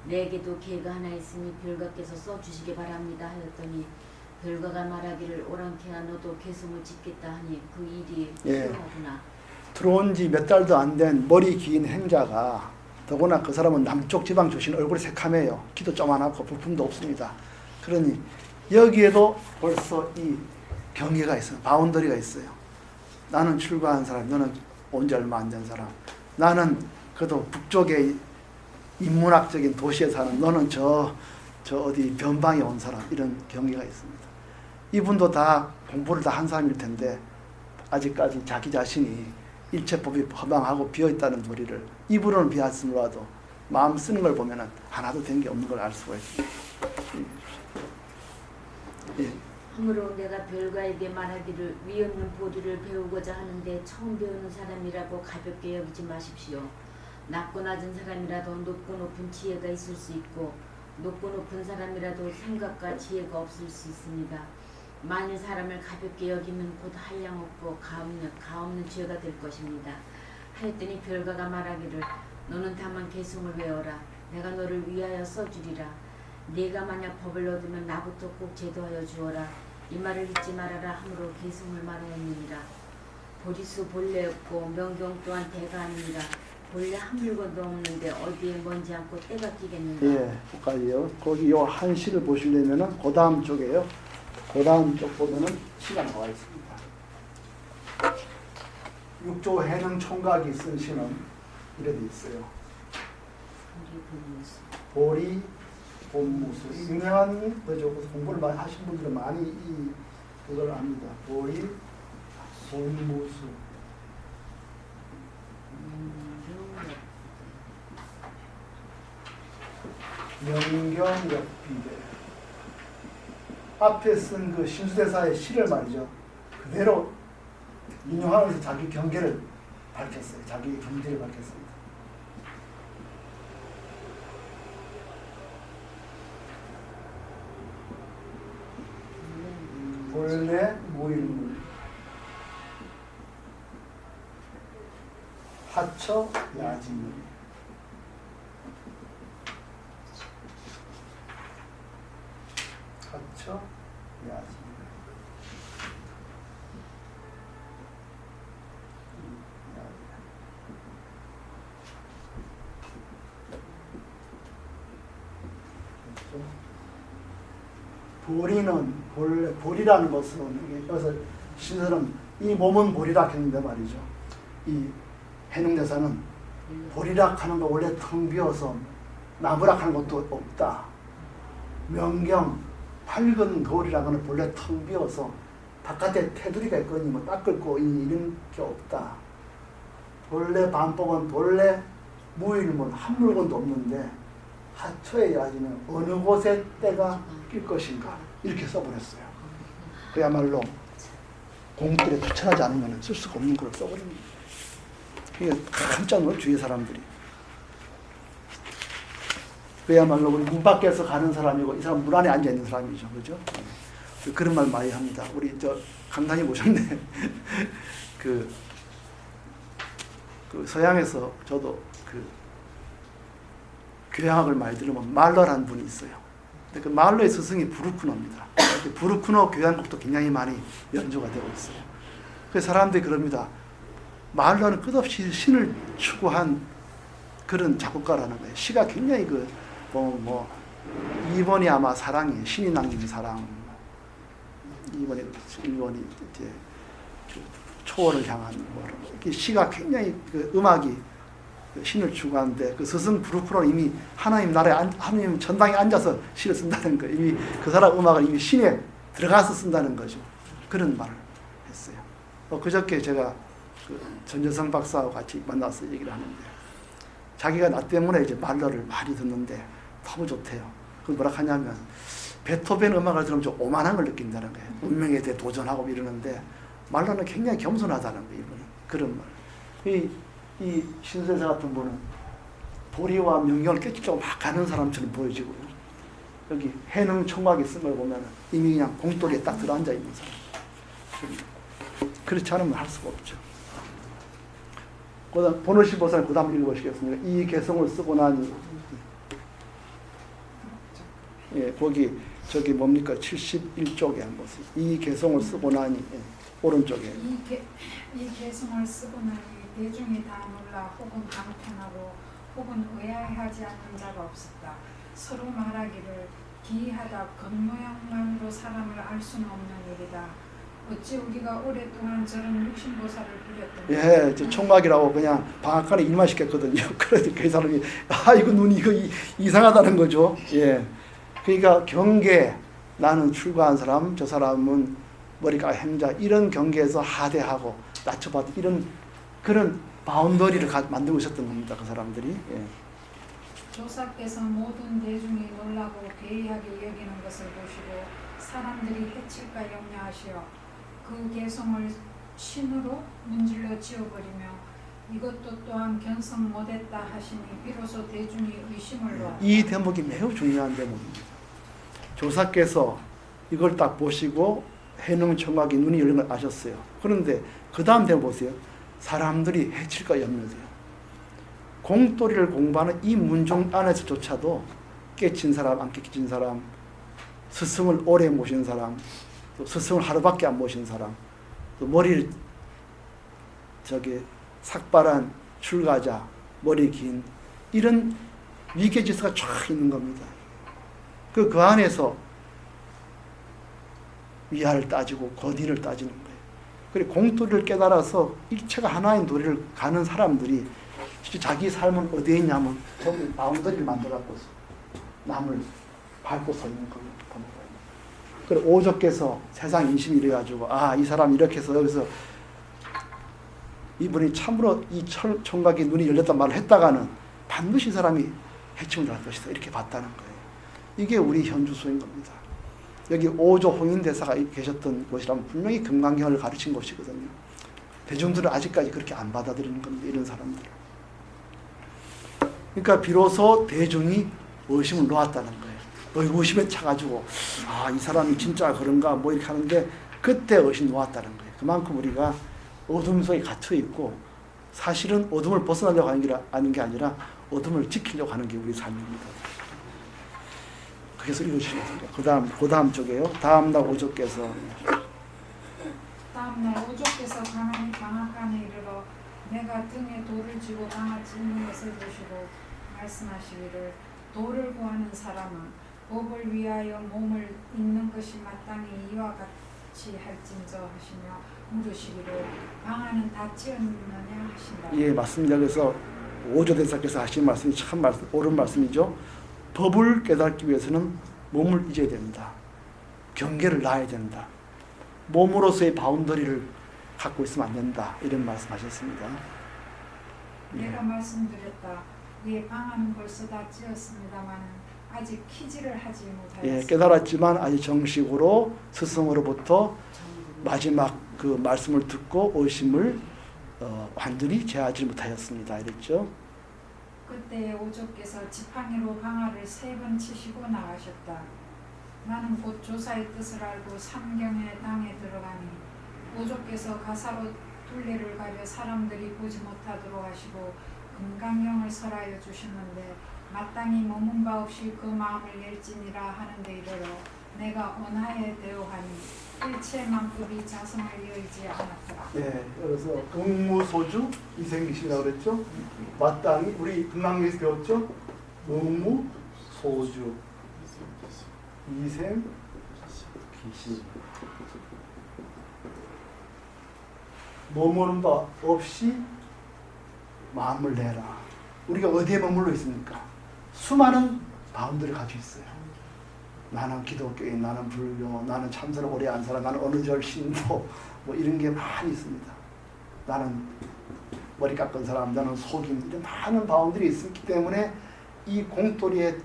내게도 개가 하나 있으니 별가께서 써주시기 바랍니다 하였더니 별가가 말하기를 오랑캐야 너도 개송을 짓겠다 하니 그 일이 필요하구나. 들어온 지 몇 달도 안 된 머리 긴 행자가 더구나 그 사람은 남쪽 지방 출신 얼굴이 새카매요. 키도 쪼만하고 부품도 없습니다. 그러니 여기에도 벌써 이 경계가 있어요. 바운더리가 있어요. 나는 출가한 사람, 너는 온 지 얼마 안 된 사람. 나는 그래도 북쪽의 인문학적인 도시에 사는 너는 저 어디 변방에 온 사람. 이런 경계가 있습니다. 이분도 다 공부를 다 한 사람일 텐데 아직까지 자기 자신이 일체법이 허망하고 비어있다는 도리를 이분은 비었으므로라도 마음 쓰는 걸 보면 하나도 된 게 없는 걸 알 수가 있습니다. 예. 하므로 내가 별가에게 말하기를 위 없는 보리를 배우고자 하는데 처음 배우는 사람이라고 가볍게 여기지 마십시오. 낮고 낮은 사람이라도 높고 높은 지혜가 있을 수 있고 높고 높은 사람이라도 생각과 지혜가 없을 수 있습니다. 만일 사람을 가볍게 여기면 곧 한량없고 가없는 죄가 될 것입니다. 하였더니 별가가 말하기를 너는 다만 개송을 외워라. 내가 너를 위하여 써주리라. 네가 만약 법을 얻으면 나부터 꼭 제도하여 주어라. 이 말을 잊지 말아라 하므로 개송을 말하였느니라. 보리수 본래 없고 명경 또한 대가 아니니라. 본래 한 물건도 없는데 어디에 먼지 않고 때가 끼겠는가. 예, 거기까지요. 거기 요 한시를 보시려면은 그 다음 쪽에요. 그 다음 쪽 보면은 시가 나와 있습니다. 육조 해능 총각이 쓴 시는 이래 돼 있어요. 보리 본무수. 유명한 거죠. 공부를 많이 하신 분들은 많이 그걸 압니다. 보리 본무수. 명경역비대. 앞에 쓴 그 신수대사의 시를 말이죠. 그대로 인용하면서 자기 경계를 밝혔어요. 자기 경지를 밝혔습니다. 본래 무일물 하처 야진물 하처 야진물 보리는 본래 보리라는 것은 여기서 신설은 이 몸은 보리라 했는데 말이죠. 이 해능대사는 보리라 하는 거 원래 텅 비어서 나무라 하는 것도 없다. 명경 밝은 돌이라고는 본래 텅 비어서 바깥에 테두리가 있거니 뭐 닦을 거 이런 게 없다. 본래 반법은 본래 무일문 한 물건도 없는데 하처의 야지는 어느 곳에 때가 낄 것인가 이렇게 써버렸어요. 그야말로 공들에 투철하지 않으면 쓸 수가 없는 걸 써버립니다. 그게 깜짝 놀라 주위의 사람들이. 그야말로 우리 문 밖에서 가는 사람이고 이 사람 문 안에 앉아 있는 사람이죠, 그죠? 그런 말 많이 합니다. 우리 저 강단이 보셨네. 그 서양에서 저도 그 교양학을 많이 들으면 말러라는 분이 있어요. 그 말로의 스승이 브루크노입니다. 브루크노 교향곡도 굉장히 많이 연주가 되고 있어요. 그래서 사람들이 그럽니다. 말로는 끝없이 신을 추구한 그런 작곡가라는 거예요. 시가 굉장히 뭐 2번이 아마 사랑이에요. 신이 남긴 사랑. 1번이 이제 초월을 향한 뭐 이렇게 시가 굉장히 그 음악이 신을 추구하는데 그 스승 브루크로는 이미 하나님 나라에 하나님 전당에 앉아서 시를 쓴다는 거. 이미 그 사람 음악을 이미 신에 들어가서 쓴다는 거죠. 그런 말을 했어요. 그저께 제가 그 전재성 박사하고 같이 만나서 얘기를 하는데 자기가 나 때문에 이제 말러를 많이 듣는데 너무 좋대요. 그 뭐라 하냐면 베토벤 음악을 들으면 좀 오만한 걸 느낀다는 거예요. 운명에 대해 도전하고 이러는데 말러는 굉장히 겸손하다는 거예요. 이분이. 그런 말. 이 신세자 같은 분은 도리와 명령을 깨치려고 막 가는 사람처럼 보여지고요. 여기 해능 총각이 쓴 걸 보면 이미 그냥 공돌이에 딱 들어앉아 있는 사람. 그렇지 않으면 할 수가 없죠. 그다음 보너시 보살 그다음 읽어보시겠습니다. 이 개성을 쓰고 나니 예, 거기 저기 뭡니까 71쪽에 한 보세요. 이 개성을 쓰고 나니 예, 오른쪽에 이 개성을 쓰고 나니 대중이 다 놀라 혹은 감탄하고 혹은 의아해하지 않는 자가 없었다. 서로 말하기를 기이하다. 겉모양만으로 사람을 알 수는 없는 일이다. 어찌 우리가 오랫동안 저런 육신보살을 부렸더니 예, 저 총각이라고 그냥 방앗간에 일만 시켰거든요. 그러니까 이 사람이 이거 눈이 이거 이상하다는 거죠. 예, 그러니까 경계 나는 출가한 사람, 저 사람은 머리가 행자 이런 경계에서 하대하고 낮춰받는 이런 그런 바운더리를 만들고 있었던 겁니다. 그 사람들이. 예. 조사께서 모든 대중이 놀라고 괴이하게 여기는 것을 보시고 사람들이 해칠까 염려하시어 그 개성을 신으로 문질러 지어버리며 이것도 또한 견성 못했다 하시니 비로소 대중이 의심을 놓았다. 이 대목이 매우 중요한 대목입니다. 조사께서 이걸 딱 보시고 해능 청각이 눈이 열린 걸 아셨어요. 그런데 그 다음 대목 보세요. 사람들이 해칠까 염려돼요. 공돌이를 공부하는 이 문종 안에서조차도 깨친 사람, 안 깨친 사람, 스승을 오래 모신 사람, 또 스승을 하루밖에 안 모신 사람, 또 머리를 삭발한 출가자, 머리 긴 이런 위계질서가 쫙 있는 겁니다. 그 안에서 위아를 따지고 거디를 따지는 거예요. 그리고 공돌이를 깨달아서 일체가 하나인 도리를 가는 사람들이 자기 삶은 어디에 있냐면 저기 바운더리를 만들어갖고 남을 밟고 서 있는 거예요. 그리고 오조께서 세상 인심이 이래가지고 이 사람 이렇게 해서 여기서 이분이 참으로 이 총각이 눈이 열렸단 말을 했다가는 반드시 이 사람이 해침을 할 것이다 이렇게 봤다는 거예요. 이게 우리 현주소인 겁니다. 여기 오조 홍인대사가 계셨던 곳이라면 분명히 금강경을 가르친 곳이거든요. 대중들은 아직까지 그렇게 안 받아들이는 겁니다. 이런 사람들. 그러니까 비로소 대중이 의심을 놓았다는 거예요. 의심에 차가지고 이 사람이 진짜 그런가 뭐 이렇게 하는데 그때 의심 놓았다는 거예요. 그만큼 우리가 어둠 속에 갇혀 있고 사실은 어둠을 벗어나려고 하는 게 아니라 어둠을 지키려고 하는 게 우리 삶입니다. 그래서 읽어주시겠습니다. 그 다음 쪽에요. 다음날 오조께서 다음날 오조께서 가만히 방앗간에 이르러 내가 등에 돌을 쥐고 방아 찧는 것을 보시고 말씀하시기를 돌을 구하는 사람은 법을 위하여 몸을 잇는 것이 마땅히 이와 같이 할진저 하시며 물으시기를 방아는 다 찧었느냐 하신다. 예, 맞습니다. 그래서 오조대사께서 하신 말씀이 참 옳은 말씀이죠. 법을 깨닫기 위해서는 몸을 잊어야 된다. 경계를 놔야 된다. 몸으로서의 바운더리를 갖고 있으면 안 된다. 이런 말씀하셨습니다. 내가 말씀드렸다. 예, 방아는 벌써 다 찧었습니다만 아직 키지를 하지 못하였습니다. 예, 깨달았지만 아직 정식으로 스승으로부터 마지막 그 말씀을 듣고 의심을 완전히 제하지 못하였습니다. 이랬죠. 그때 오조께서 지팡이로 방아를 3번 치시고 나가셨다. 나는 곧 조사의 뜻을 알고 삼경의 당에 들어가니 오조께서 가사로 둘레를 가려 사람들이 보지 못하도록 하시고 금강경을 설하여 주셨는데 마땅히 머문 바 없이 그 마음을 열지니라 하는데 이르러 내가 언하에 대오하니 일체만급이 자성을 여의지 않았더라. 예, 그래서 응무소주 이생기시라고 그랬죠. 마땅히 우리 금강에서 배웠죠. 응무소주 이생기시. 머무는 바 없이 마음을 내라. 우리가 어디에 머물러 있습니까? 수많은 마음들을 가지고 있어요. 나는 기독교인, 나는 불교, 나는 참선을 오래 한 사람, 나는 어느 절 신도, 뭐 이런 게 많이 있습니다. 나는 머리 깎은 사람, 나는 속임, 이런 많은 마음들이 있기 때문에 이 공돌이에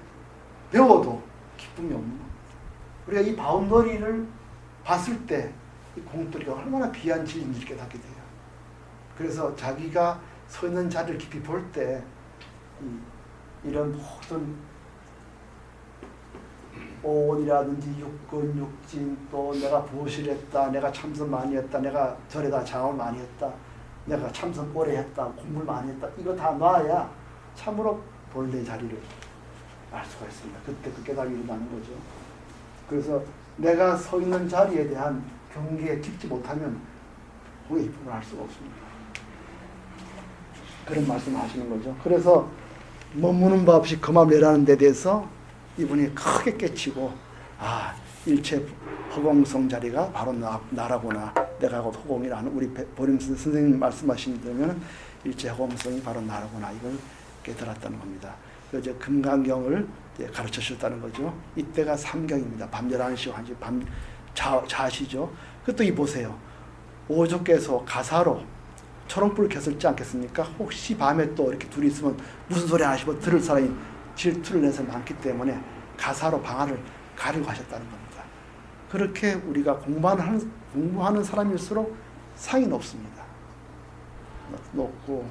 배워도 기쁨이 없는 겁니다. 우리가 이 바운더리를 봤을 때 이 공돌이가 얼마나 귀한 질인지 깨닫게 돼요. 그래서 자기가 서 있는 자리를 깊이 볼 때 이런 모든 오온이라든지 육근, 육진, 또 내가 부실했다, 내가 참선 많이 했다, 내가 절에다 장을 많이 했다, 내가 참선 오래 했다, 공부를 많이 했다, 이거 다 놔야 참으로 본래 자리를 알 수가 있습니다. 그때 그 깨달음이 일어나는 거죠. 그래서 내가 서 있는 자리에 대한 경계에 깊지 못하면 거기에 기쁨을 알 수가 없습니다. 그런 말씀을 하시는 거죠. 그래서 머무는 바 없이 그만 내라는 데 대해서 이분이 크게 깨치고, 아, 일체 허공성 자리가 바로 나라구나. 내가 곧 허공이라는 우리 보림 선생님 말씀하신 대로면 일체 허공성이 바로 나라구나. 이걸 깨달았다는 겁니다. 이제 금강경을 이제 가르쳐 주셨다는 거죠. 이때가 삼경입니다. 밤 11시, 1시, 밤 자시죠. 그것도 이 보세요. 오조께서 가사로 초롱불을 켰을지 않겠습니까? 혹시 밤에 또 이렇게 둘이 있으면 무슨 소리 안 하시고 들을 사람이 질투를 내서 많기 때문에 가사로 방아를 가리고 하셨다는 겁니다. 그렇게 우리가 공부하는 사람일수록 상이 높습니다. 높고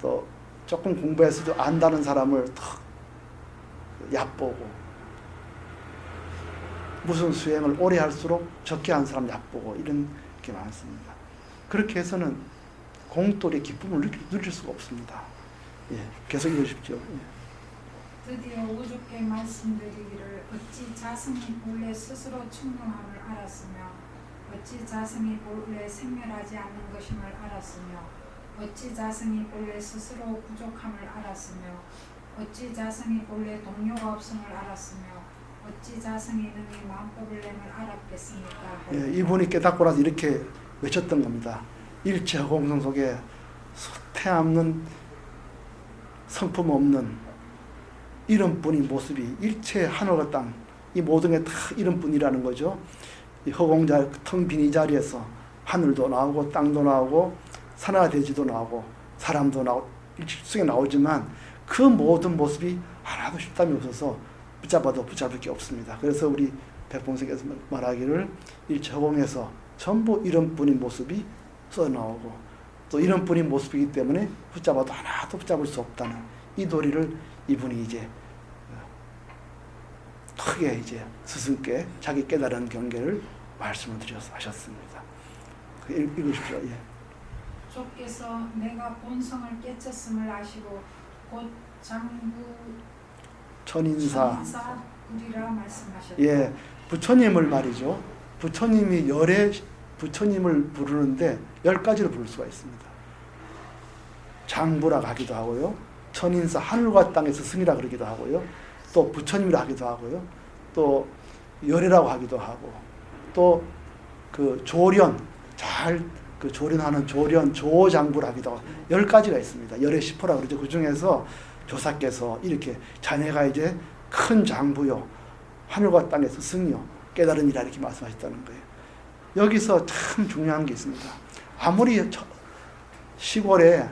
또 조금 공부해서도 안다는 사람을 더 얕보고, 무슨 수행을 오래 할수록 적게 한 사람 얕보고, 이런 게 많습니다. 그렇게 해서는 공돌의 기쁨을 누릴 수가 없습니다. 예, 계속 읽으십시오. 예. 드디어 오죽게 말씀드리기를 어찌 자성이 본래 스스로 충분함을 알았으며 어찌 자성이 본래 생멸하지 않는 것임을 알았으며 어찌 자성이 본래 스스로 부족함을 알았으며 어찌 자성이 본래 동료가 없음을 알았으며 어찌 자성이 능히 마음법을 내을 알았겠습니까? 예, 이분이 깨닫고 나서 이렇게 외쳤던 겁니다. 일체 허공성 속에 태없는 성품 없는 이름뿐인 모습이 일체 하늘과 땅, 이 모든 게 다 이름뿐이라는 거죠. 이 허공자 텅 빈 이 자리에서 하늘도 나오고 땅도 나오고 산하와 대지도 나오고 사람도 나오고 일체성에 나오지만 그 모든 모습이 하나도 실담이 없어서 붙잡아도 붙잡을 게 없습니다. 그래서 우리 백봉석에서 말하기를 일체 허공에서 전부 이름뿐인 모습이 써나오고 또 이름뿐인 모습이기 때문에 붙잡아도 하나도 붙잡을 수 없다는 이 도리를 이분이 이제 크게 이제 스승께 자기 깨달은 경계를 말씀을 드려서 하셨습니다. 읽으십시오. 예. 주께서 내가 본성을 깨쳤음을 아시고 곧 장부 천인사 우리라 말씀하셨다. 예, 부처님을 말이죠. 부처님이 열에 부처님을 부르는데 10가지로 부를 수가 있습니다. 장부라고 하기도 하고요. 천인사 하늘과 땅의 스승이라 그러기도 하고요. 또 부처님이라 하기도 하고요. 또 열애라고 하기도 하고 또 그 조련 잘 그 조련하는 조련 조장부라 하기도 하고 10가지가 있습니다. 열의 10호라 그러죠. 그 중에서 조사께서 이렇게 자네가 이제 큰 장부요 하늘과 땅의 스승이요 깨달은 이라 이렇게 말씀하셨다는 거예요. 여기서 참 중요한 게 있습니다. 아무리 시골에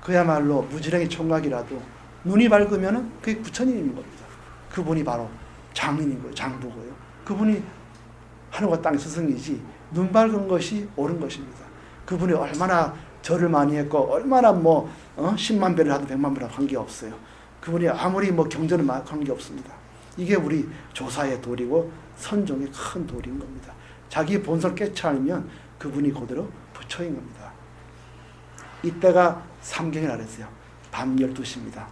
그야말로 무지랭이 총각이라도 눈이 밝으면은 그게 부처님인 겁니다. 그분이 바로 장인인 거예요. 장부고요. 그분이 하늘과 땅의 스승이지 눈 밝은 것이 옳은 것입니다. 그분이 얼마나 절을 많이 했고 얼마나 10만 배를 하든 100만 배를 하든 관계없어요. 그분이 아무리 경전을 많이 관계없습니다. 이게 우리 조사의 도리고 선종의 큰 도리인 겁니다. 자기 본성을 깨치 않으면 그분이 그대로 부처인 겁니다. 이때가 삼경이라 그랬어요. 밤 12시입니다.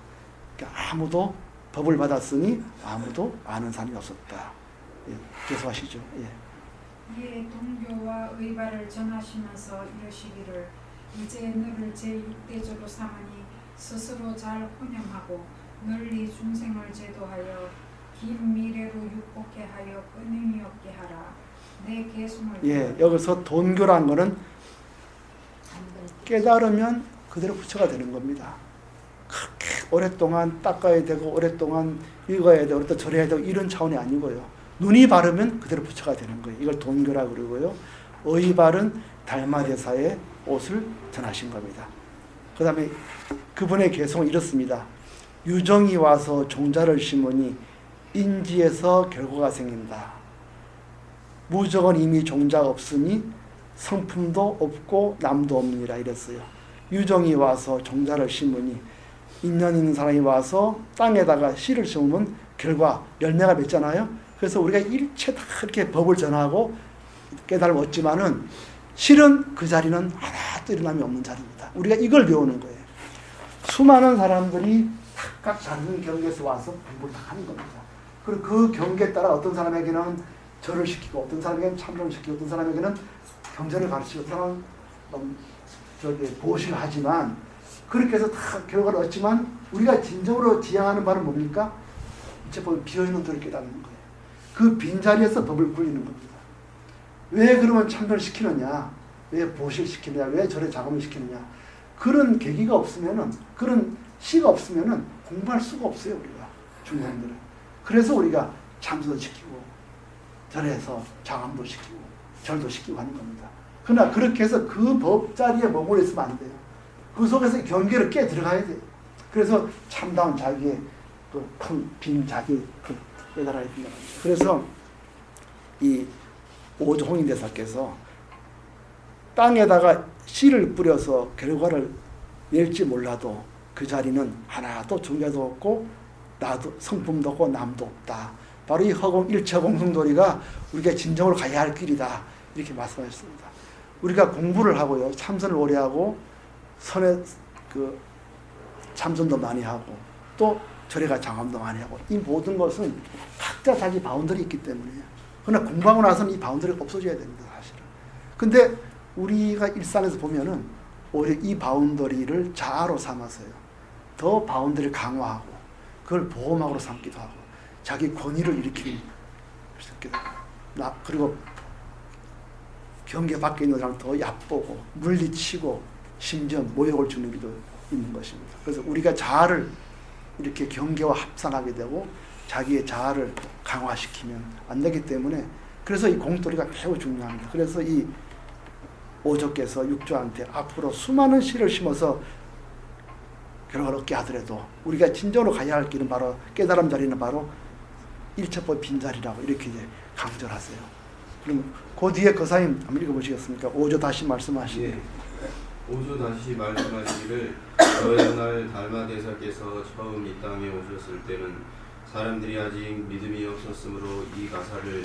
그러니까 아무도 법을 받았으니 아무도 아는 사람이 없었다. 예, 계속하시죠. 예. 이에 동교와 의발을 전하시면서 이르시기를 이제 너를 제6대조로 삼으니 스스로 잘 혼념하고 널리 중생을 제도하여 긴 미래로 육복해 하여 끊임이 없게 하라. 내 계승을 예, 여기서 돈교란 거는 깨달으면 그대로 부처가 되는 겁니다. 그렇게 오랫동안 닦아야 되고 오랫동안 읽어야 되고 오랫동안 절해야 되고 이런 차원이 아니고요. 눈이 바르면 그대로 부처가 되는 거예요. 이걸 돈교라고 그러고요. 의발은 달마대사의 옷을 전하신 겁니다. 그 다음에 그분의 개성은 이렇습니다. 유정이 와서 종자를 심으니 인지에서 결과가 생긴다. 무적은 이미 종자가 없으니 성품도 없고 남도 없느니라 이랬어요. 유정이 와서 종자를 심으니 인연 있는 사람이 와서 땅에다가 씨를 심으면 결과 열매가 맺잖아요. 그래서 우리가 일체 다 그렇게 법을 전하고 깨달음을 얻지만은 실은 그 자리는 하나도 일어남이 없는 자리입니다. 우리가 이걸 배우는 거예요. 수많은 사람들이 각각 다른 경계에서 와서 공부를 다 하는 겁니다. 그리고 그 경계에 따라 어떤 사람에게는 절을 시키고 어떤 사람에게는 참선을 시키고 어떤 사람에게는 경전을 가르치고 어떤 사람은 보시를 하지만 그렇게 해서 다 결과를 얻지만 우리가 진정으로 지향하는 바는 뭡니까? 이제 비어있는 돌을 깨닫는 거예요. 그 빈자리에서 법을 굴리는 겁니다. 왜 그러면 참선을 시키느냐? 왜 보시를 시키느냐? 왜 절에 작업을 시키느냐? 그런 계기가 없으면은 그런 시가 없으면은 공부할 수가 없어요. 우리가 중생들은. 그래서 우리가 참선도 시키고 절에서 장엄도 시키고 절도 시키고 하는 겁니다. 그러나 그렇게 해서 그 법자리에 머물러 있으면 안 돼요. 그 속에서 경계를 깨 들어가야 돼요. 그래서 참다운 자기의 그 큰 빈 자기 깨달아야 된다. 그래서 이 오종홍인대사께서 땅에다가 씨를 뿌려서 결과를 낼지 몰라도 그 자리는 하나도 종자도 없고 나도 성품도 없고 남도 없다. 바로 이 허공 일체공성도리가 우리가 진정으로 가야 할 길이다. 이렇게 말씀하셨습니다. 우리가 공부를 하고요. 참선을 오래 하고 선에 그 참선도 많이 하고 또 절에가 장엄도 많이 하고 이 모든 것은 각자 자기 바운더리 있기 때문에요. 그러나 공부하고 나서는 이 바운더리가 없어져야 됩니다. 사실은. 근데 우리가 일상에서 보면은 오히려 이 바운더리를 자아로 삼아서요. 더 바운더리를 강화하고 그걸 보호막으로 삼기도 하고 자기 권위를 일으키는 그리고 경계 밖에 있는 사람을 더 얕보고 물리치고 심지어 모욕을 주는 일도 있는 것입니다. 그래서 우리가 자아를 이렇게 경계와 합산하게 되고 자기의 자아를 강화시키면 안 되기 때문에 그래서 이 공돌이가 매우 중요합니다. 그래서 이 오조께서 육조한테 앞으로 수많은 씨를 심어서 결과를 얻게 하더라도 우리가 진정으로 가야 할 길은 바로 깨달음 자리는 바로 일체법 빈자리라고 이렇게 이제 강조를 하세요. 그럼 그 뒤에 거사님 한번 읽어보시겠습니까? 오조 다시 말씀하시고. 예. 오조 다시 말씀하시기를 어느 날 달마대사께서 처음 이 땅에 오셨을 때는 사람들이 아직 믿음이 없었으므로 이 가사를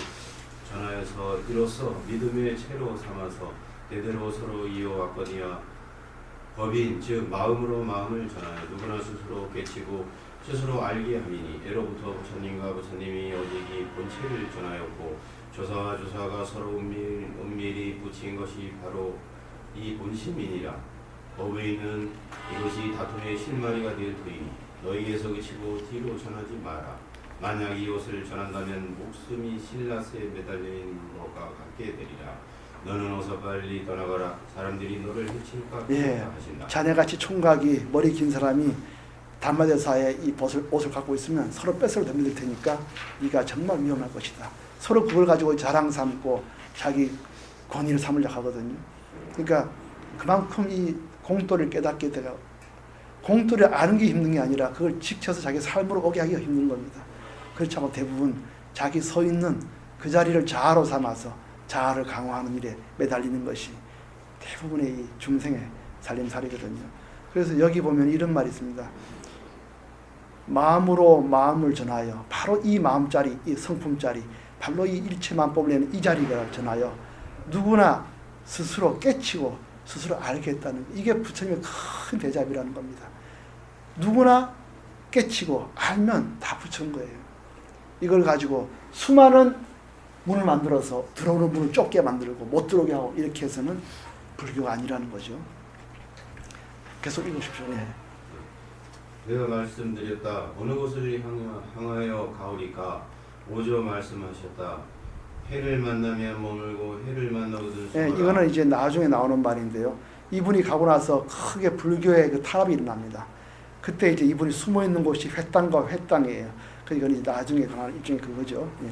전하여서 이로써 믿음의 채로 삼아서 대대로 서로 이어왔거니와 법인 즉 마음으로 마음을 전하여 누구나 스스로 깨치고 스스로 알게 함이니 예로부터 부처님과 부처님이 오직 이 본체를 전하였고 조사와 조사가 서로 은밀히 붙인 것이 바로 이 본심이니라. 어웨이는 이것이 다툼의 실마리가 될 터이니 너희에서 그치고 뒤로 전하지 마라. 만약 이것을 전한다면 목숨이 실라스에 매달려 있는 것과 같게 되리라. 너는 어서 빨리 떠나가라. 사람들이 너를 해칠까 하신다. 자네같이 총각이 머리 긴 사람이 달마대사의 이 옷을 갖고 있으면 서로 뺏으러 덤빌 테니까 네가 정말 위험할 것이다. 서로 그걸 가지고 자랑 삼고 자기 권위를 삼으려고 하거든요. 그러니까 그만큼 이 공도를 깨닫게 되고 공도를 아는 게 힘든 게 아니라 그걸 지켜서 자기 삶으로 오게 하기가 힘든 겁니다. 그렇지만 대부분 자기 서 있는 그 자리를 자아로 삼아서 자아를 강화하는 일에 매달리는 것이 대부분의 이 중생의 살림살이거든요. 그래서 여기 보면 이런 말이 있습니다. 마음으로 마음을 전하여 바로 이 마음자리, 이 성품자리, 바로 이 일체만법을 내는 이 자리가 전하여 누구나 스스로 깨치고 스스로 알겠다는 이게 부처님의 큰 대잡이라는 겁니다. 누구나 깨치고 알면 다 부처인 거예요. 이걸 가지고 수많은 문을 만들어서 들어오는 문을 좁게 만들고 못 들어오게 하고 이렇게 해서는 불교가 아니라는 거죠. 계속 읽으십시오. 네. 내가 말씀드렸다. 어느 곳을 향하여 가오리까? 오조 말씀하셨다. 해를 만나면 머물고 해를 만나거든 예, 숨어라. 이거는 이제 나중에 나오는 말인데요. 이분이 가고 나서 크게 불교의 그 타락이 일어납니다. 그때 이제 이분이 숨어 있는 곳이 회땅과 회땅이에요. 그러니까 이제 나중에 강한 일종의 그거죠. 예.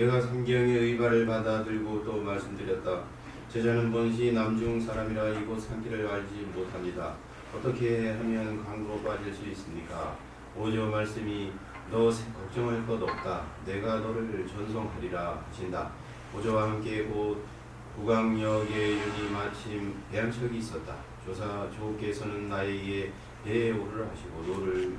내가 삼경의 의발을 받아들고 또 말씀드렸다. 제자는 본시 남중 사람이라 이곳 산길을 알지 못합니다. 어떻게 하면 강으로 빠질 수 있습니까? 오조 말씀이 너 걱정할 것 없다. 내가 너를 전송하리라 하신다. 오조와 함께 곧 구강역에 이르니 마침 배 한 척이 있었다. 조께서는 나에게 배에 오르라 하시고 노를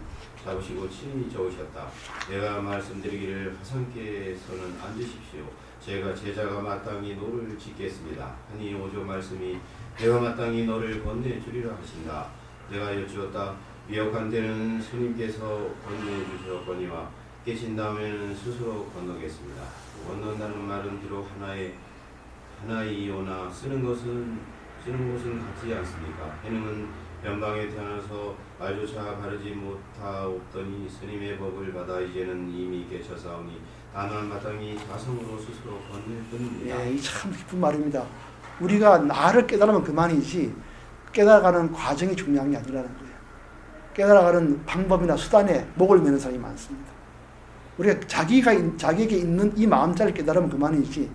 잡으시고 친히 저으셨다. 내가 말씀드리기를 화상께서는 앉으십시오. 제자가 마땅히 노를 짓겠습니다. 하니 오조 말씀이 내가 마땅히 너를 건네주리라 하신다. 내가 여쭈었다. 미혹한 때는 스님께서 건네주셨거니와 깨신 다음에는 스스로 건너겠습니다. 건넌다는 말은 비록 하나이오나 쓰는 곳은 같지 않습니까? 해능은 변방에 태어나서 말조차 바르지 못하옵더니 스님의 법을 받아 이제는 이미 깨쳐사오니 다만 마땅히 자성으로 스스로 건넬 뿐입니다. 예, 이 참 깊은 말입니다. 우리가 나를 깨달으면 그만이지 깨달아가는 과정이 중요한 게 아니라는 거예요. 깨달아가는 방법이나 수단에 목을 매는 사람이 많습니다. 우리가 자기에게 있는 이 마음자를 깨달으면 그만이지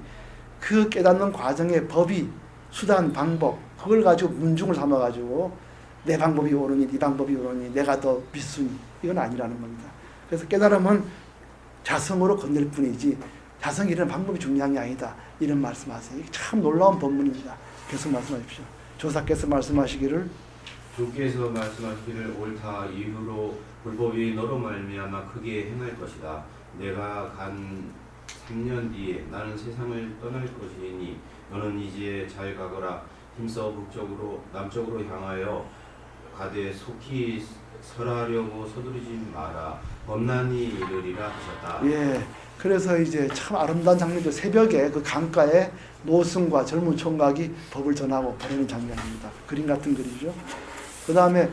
그 깨닫는 과정의 법이 수단, 방법 그걸 가지고 문중을 삼아가지고 내 방법이 옳으니 네 방법이 옳으니 내가 더 비수니 이건 아니라는 겁니다. 그래서 깨달으면 자성으로 건넬 뿐이지 자성이 이런 방법이 중요한 게 아니다. 이런 말씀하세요. 이게 참 놀라운 법문입니다. 계속 말씀하십시오. 조사께서 말씀하시기를 주께서 말씀하시기를 옳다. 이후로 불법이 너로 말미암아 크게 행할 것이다. 내가 간 3년 뒤에 나는 세상을 떠날 것이니 너는 이제 잘 가거라. 힘써 북쪽으로 남쪽으로 향하여 가되 속히 설하려고 서두르지 마라. 범난이 이르리라 하셨다. 예. 그래서 이제 참 아름다운 장면이죠. 새벽에 그 강가에 노승과 젊은 총각이 법을 전하고 보내는 장면입니다. 그림 같은 글이죠. 그 다음에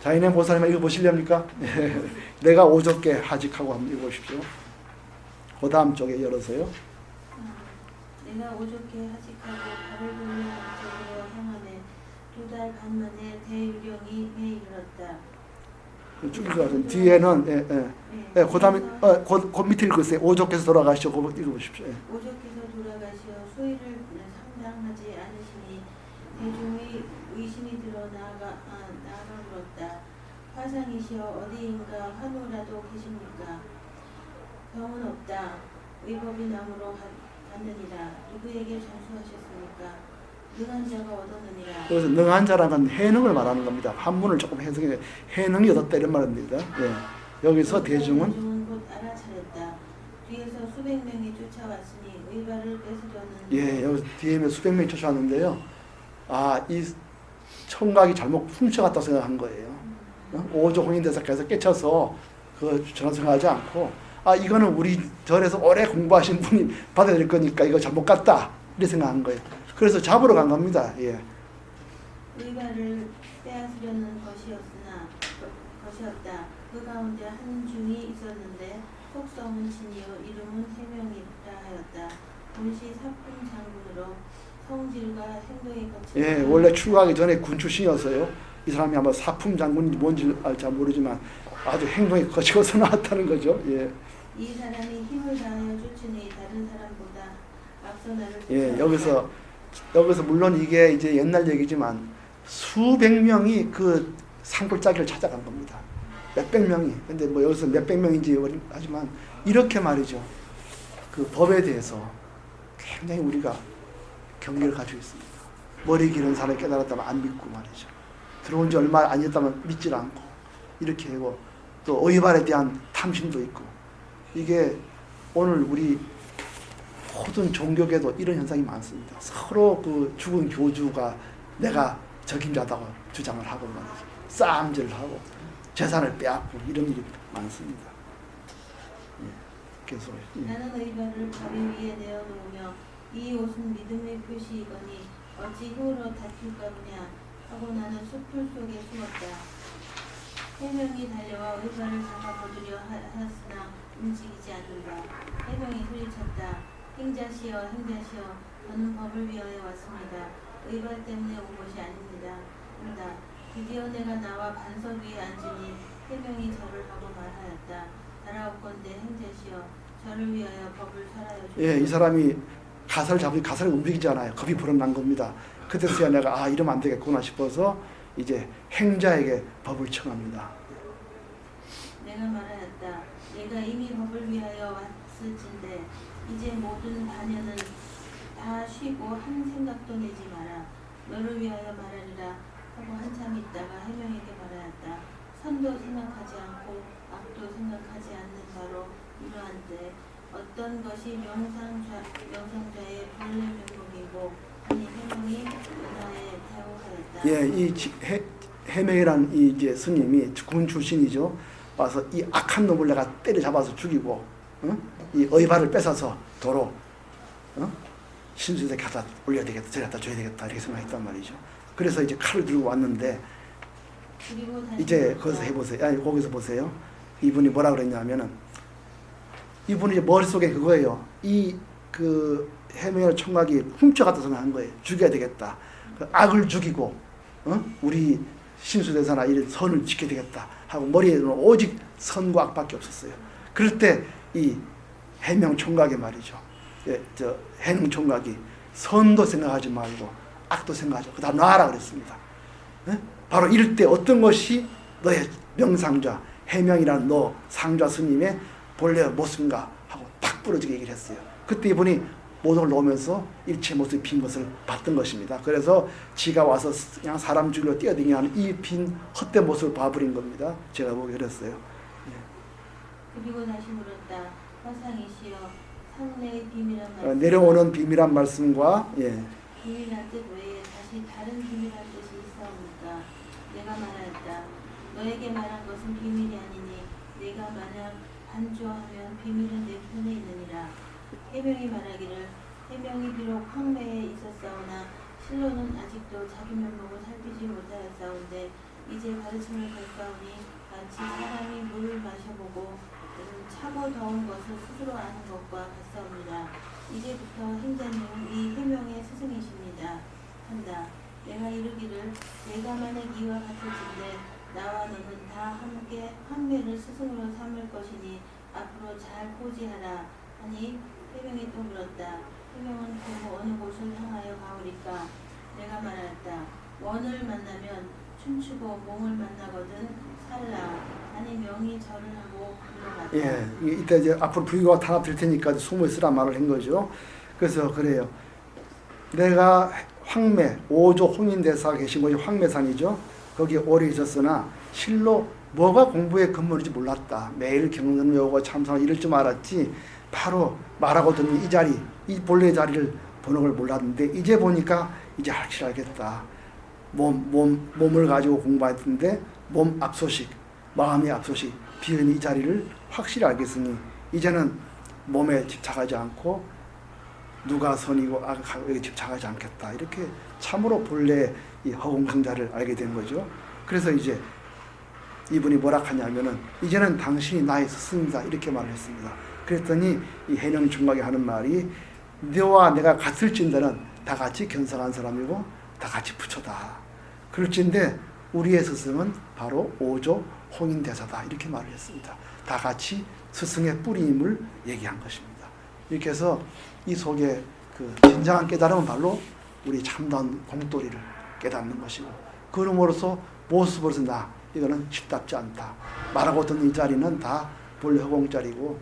자인의 보살님 읽어보시렵니까? 내가 오적게 하직하고 한번 읽어보십시오. 그 다음 쪽에 열어서요. 내가 오죽게 하직하고 발을 돌려 남쪽으로 향하네. 2달 반 만에 대유령이 매 이르렀다. 쭉 읽어서 뒤에는 그 다음에 그 밑에 읽으세요. 오적께서 돌아가시오. 그거 읽어보십시오. 오죽께서 돌아가시어 수일을 상당하지 않으시니 대중의 의심이 들어 나아가 물었다. 화상이시여 어디인가 환우라도 계십니까? 병은 없다. 의법이 남으로 갔느니라. 누구에게 전수하셨습니까? 능한 자가 얻었느니라. 그래서 능한 자라는 해능을 말하는 겁니다. 한문을 조금 해석해 해능이 얻었다 이런 말입니다. 예. 여기서 대중은 곧 알아차렸다. 뒤에서 수백 명이 쫓아왔으니 의발을 뺏으려는. 예, 여기 뒤에 수백 명이 쫓아왔는데요. 이 청각이 잘못 훔쳐갔다고 생각한 거예요. 오조 혼인대사께서 깨쳐서 그 전화생하지 않고 이거는 우리 절에서 오래 공부하신 분이 받아야 될 거니까 이거 잘못 갔다 이렇게 생각한 거예요. 그래서 잡으러 간 겁니다. 예. 의발을 빼앗으려는 것이었다. 그 가운데 한 중이 있었는데 속성은 진이요 이름은 해명이라 하였다. 본시 사품 장군으로 성질과 행동이 거친. 예, 원래 출가하기 전에 군 출신이었어요. 이 사람이 아마 사품 장군인지 뭔지 잘 모르지만 아주 행동이 거칠어서 나왔다는 거죠. 예. 이 사람이 힘을 다하여 쫓으니 다른 사람보다 앞서 나를. 예, 여기서 물론 이게 이제 옛날 얘기지만 수백 명이 그 산골짜기를 찾아간 겁니다. 몇백 명이. 근데 뭐 여기서 몇백 명인지 하지만 이렇게 말이죠. 그 법에 대해서 굉장히 우리가 경계를 가지고 있습니다. 머리 기른 사람이 깨달았다면 안 믿고 말이죠. 들어온 지 얼마 안 됐다면 믿질 않고 이렇게 하고 또 의발에 대한 탐심도 있고 이게 오늘 우리 모든 종교계도 이런 현상이 많습니다. 서로 그 죽은 교주가 내가 적임자다고 주장을 하고 말이죠. 싸움질하고 재산을 빼앗고 이런 일이 많습니다. 계속. 나는 의발을 바위 위에 내어놓으며 이 옷은 믿음의 표시이거니 어찌 힘으로 다툴까 보냐 하고 나는 숲풀 속에 숨었다. 해명이 달려와 의발을 잡아보으려 하였으나 움직이지 않는다. 해명이 소리쳤다. 행자시여 행자시여 저는 법을 위하여 왔습니다. 의발 때문에 온 것이 아닙니다. 한다. 드디어 내가 나와 반석 위에 앉으니 해명이 절을 하고 말하였다. 달아올건대 행자시여 저를 위하여 법을 설하여 주시옵소서. 예, 이 사람이 가사를 잡으니 가사를 움직이지 않아요. 겁이 불어난 겁니다. 그때서야 내가 이러면 안 되겠구나 싶어서 이제 행자에게 법을 청합니다. 내가 말하였다. 내가 이미 법을 위하여 왔을진데 이제 모든 반연은 다 쉬고 한 생각도 내지 마라. 너를 위하여 말하리라 하고 한참 있다가 해명에게 말하였다. 선도 생각하지 않고 악도 생각하지 않는 바로 이러한때 어떤 것이 명상자의 본래 면목이고 아니 해명이 은하에 대우하였다. 예, 이 해명이라는 이 이제 스님이 군 출신이죠. 와서 이 악한 놈을 내가 때려잡아서 죽이고, 이 의발을 뺏어서 도로, 신수에 갖다 올려야 되겠다, 저리 갖다 줘야 되겠다 이렇게 생각했단 말이죠. 그래서 이제 칼을 들고 왔는데 이제 거기서 해보세요. 아니 거기서 보세요. 이분이 뭐라 그랬냐면은 이분이 이제 머릿속에 그거예요. 이 그 해명의 총각이 훔쳐갔다 생각한 거예요. 죽여야 되겠다. 그 악을 죽이고 우리 신수대사나 이런 선을 지켜야 되겠다 하고 머리에는 오직 선과 악밖에 없었어요. 그럴 때 이 해명 총각이 말이죠. 예, 저 해명 총각이 선도 생각하지 말고 악도 생각하지 말고 다 놔라 그랬습니다. 예? 바로 이럴 때 어떤 것이 너의 명상자 해명이라는 너 상좌 스님의 본래 모습인가 하고 탁 부러지게 얘기를 했어요. 그때 이분이 모독을 놓으면서 일체 모습이 빈 것을 봤던 것입니다. 그래서 지가 와서 그냥 사람 죽이려 뛰어다니는 이 빈 헛된 모습을 봐버린 겁니다. 제가 보기 그랬어요. 그리고 다시 물었다. 화상이시여 상내의 비밀한 말씀 내려오는 비밀한 말씀과 비밀한 뜻 외에 다시 다른 비밀한 뜻이 있사옵니까? 내가 말하였다. 너에게 말한 것은 비밀이 아니니 내가 만약 반주하면 비밀은 내 편에 있느니라. 해명이 말하기를 해명이 비록 황매에 있었사오나 실로는 아직도 자기 면목을 살피지 못하였사온데 이제 가르침을 받사오니 마치 사람이 물을 마셔보고 차고 더운 것을 스스로 아는 것과 같사옵니다. 이제부터 행자님은 이 해명의 스승이십니다. 한다. 내가 이르기를 내가 만약 이와 같을진데 나와 너는 다 함께 황매를 스승으로 삼을 것이니 앞으로 잘 고지하라 하니 해명이 또 물었다. 해명은 그 어느 곳을 향하여 가오리까? 내가 말하였다. 원을 만나면 춤추고 몸을 만나거든 살라. 아니 명이 절을 하고 물어갔다. 예, 이때 이제 앞으로 불교가 탄압될 테니까 숨어 있으라 말을 한 거죠. 그래서 그래요. 내가 황매, 5조 홍인대사가 계신 곳이 황매산이죠. 거기에 오래 있었으나 실로 뭐가 공부의 근본인지 몰랐다. 매일 경전 외우고 참선하고 이럴 줄 알았지. 바로 말하고 듣는 이 자리, 이 본래의 자리를 보는 걸 몰랐는데 이제 보니까 이제 확실히 알겠다. 몸을 가지고 공부했는데 몸 앞소식, 마음의 앞소식, 비은 이 자리를 확실히 알겠으니 이제는 몸에 집착하지 않고 누가 선이고 악에 집착하지 않겠다. 이렇게 참으로 본래 이 허공성자를 알게 된 거죠. 그래서 이제 이분이 뭐라 하냐면은 이제는 당신이 나의 스승이다 이렇게 말을 했습니다. 그랬더니 이 해명 총각이 하는 말이 너와 내가 같을진대는 다 같이 견성한 사람이고 다 같이 부처다. 그럴진데 우리의 스승은 바로 5조 홍인대사다 이렇게 말을 했습니다. 다 같이 스승의 뿌리임을 얘기한 것입니다. 이렇게 해서 이 속에 그 진정한 깨달음은 바로 우리 참다운 공돌이를 깨닫는 것이고 그럼으로써 모습으로서 나 이거는 쉽답지 않다. 말하고 듣는 이 자리는 다 본래 허공자리고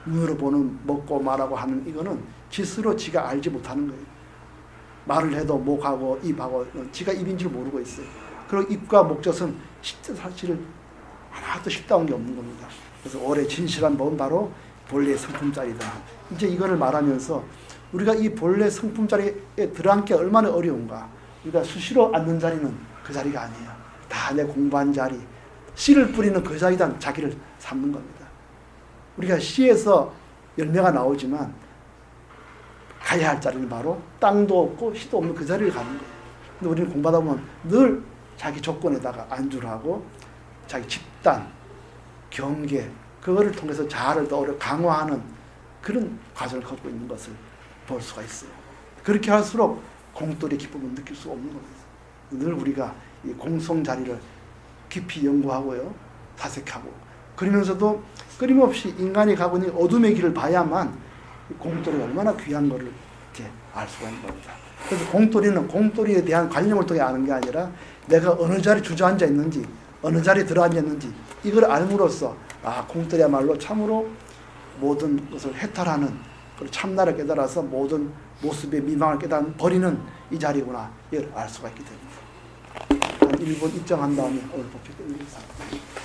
눈으로 보는 먹고 말하고 하는 이거는 짓으로 지가 알지 못하는 거예요. 말을 해도 목하고 입하고 지가 입인 줄 모르고 있어요. 그리고 입과 목젖은 실제 사실을 하나도 쉽다운 게 없는 겁니다. 그래서 올해 진실한 법은 바로 본래 성품자리다. 이제 이거를 말하면서 우리가 이 본래 성품자리에 들어앉기 얼마나 어려운가. 우리가 수시로 앉는 자리는 그 자리가 아니에요. 다 내 공부한 자리, 씨를 뿌리는 그 자리다 자기를 삼는 겁니다. 우리가 씨에서 열매가 나오지만 가야 할 자리는 바로 땅도 없고 씨도 없는 그 자리를 가는 거예요. 근데 우리는 공부하다 보면 늘 자기 조건에다가 안주를 하고 자기 집단, 경계, 그거를 통해서 자아를 더 강화하는 그런 과정을 걷고 있는 것을 볼 수가 있어요. 그렇게 할수록 공돌이의 기쁨을 느낄 수 없는 겁니다. 늘 우리가 이 공성 자리를 깊이 연구하고요, 사색하고, 그러면서도 끊임없이 인간이 가고 있는 어둠의 길을 봐야만 공돌이가 얼마나 귀한 것을 이렇게 알 수가 있는 겁니다. 그래서 공돌이에 대한 관념을 통해 아는 게 아니라 내가 어느 자리에 주저앉아 있는지, 어느 자리에 들어앉아 있는지 이걸 알므로써 공돌이야말로 참으로 모든 것을 해탈하는, 그리고 참나를 깨달아서 모든 모습의 미망을 버리는 이 자리구나, 이걸 알 수가 있게 됩니다. 한 1분 입장한 다음에 오늘 법회 끝내겠습니다.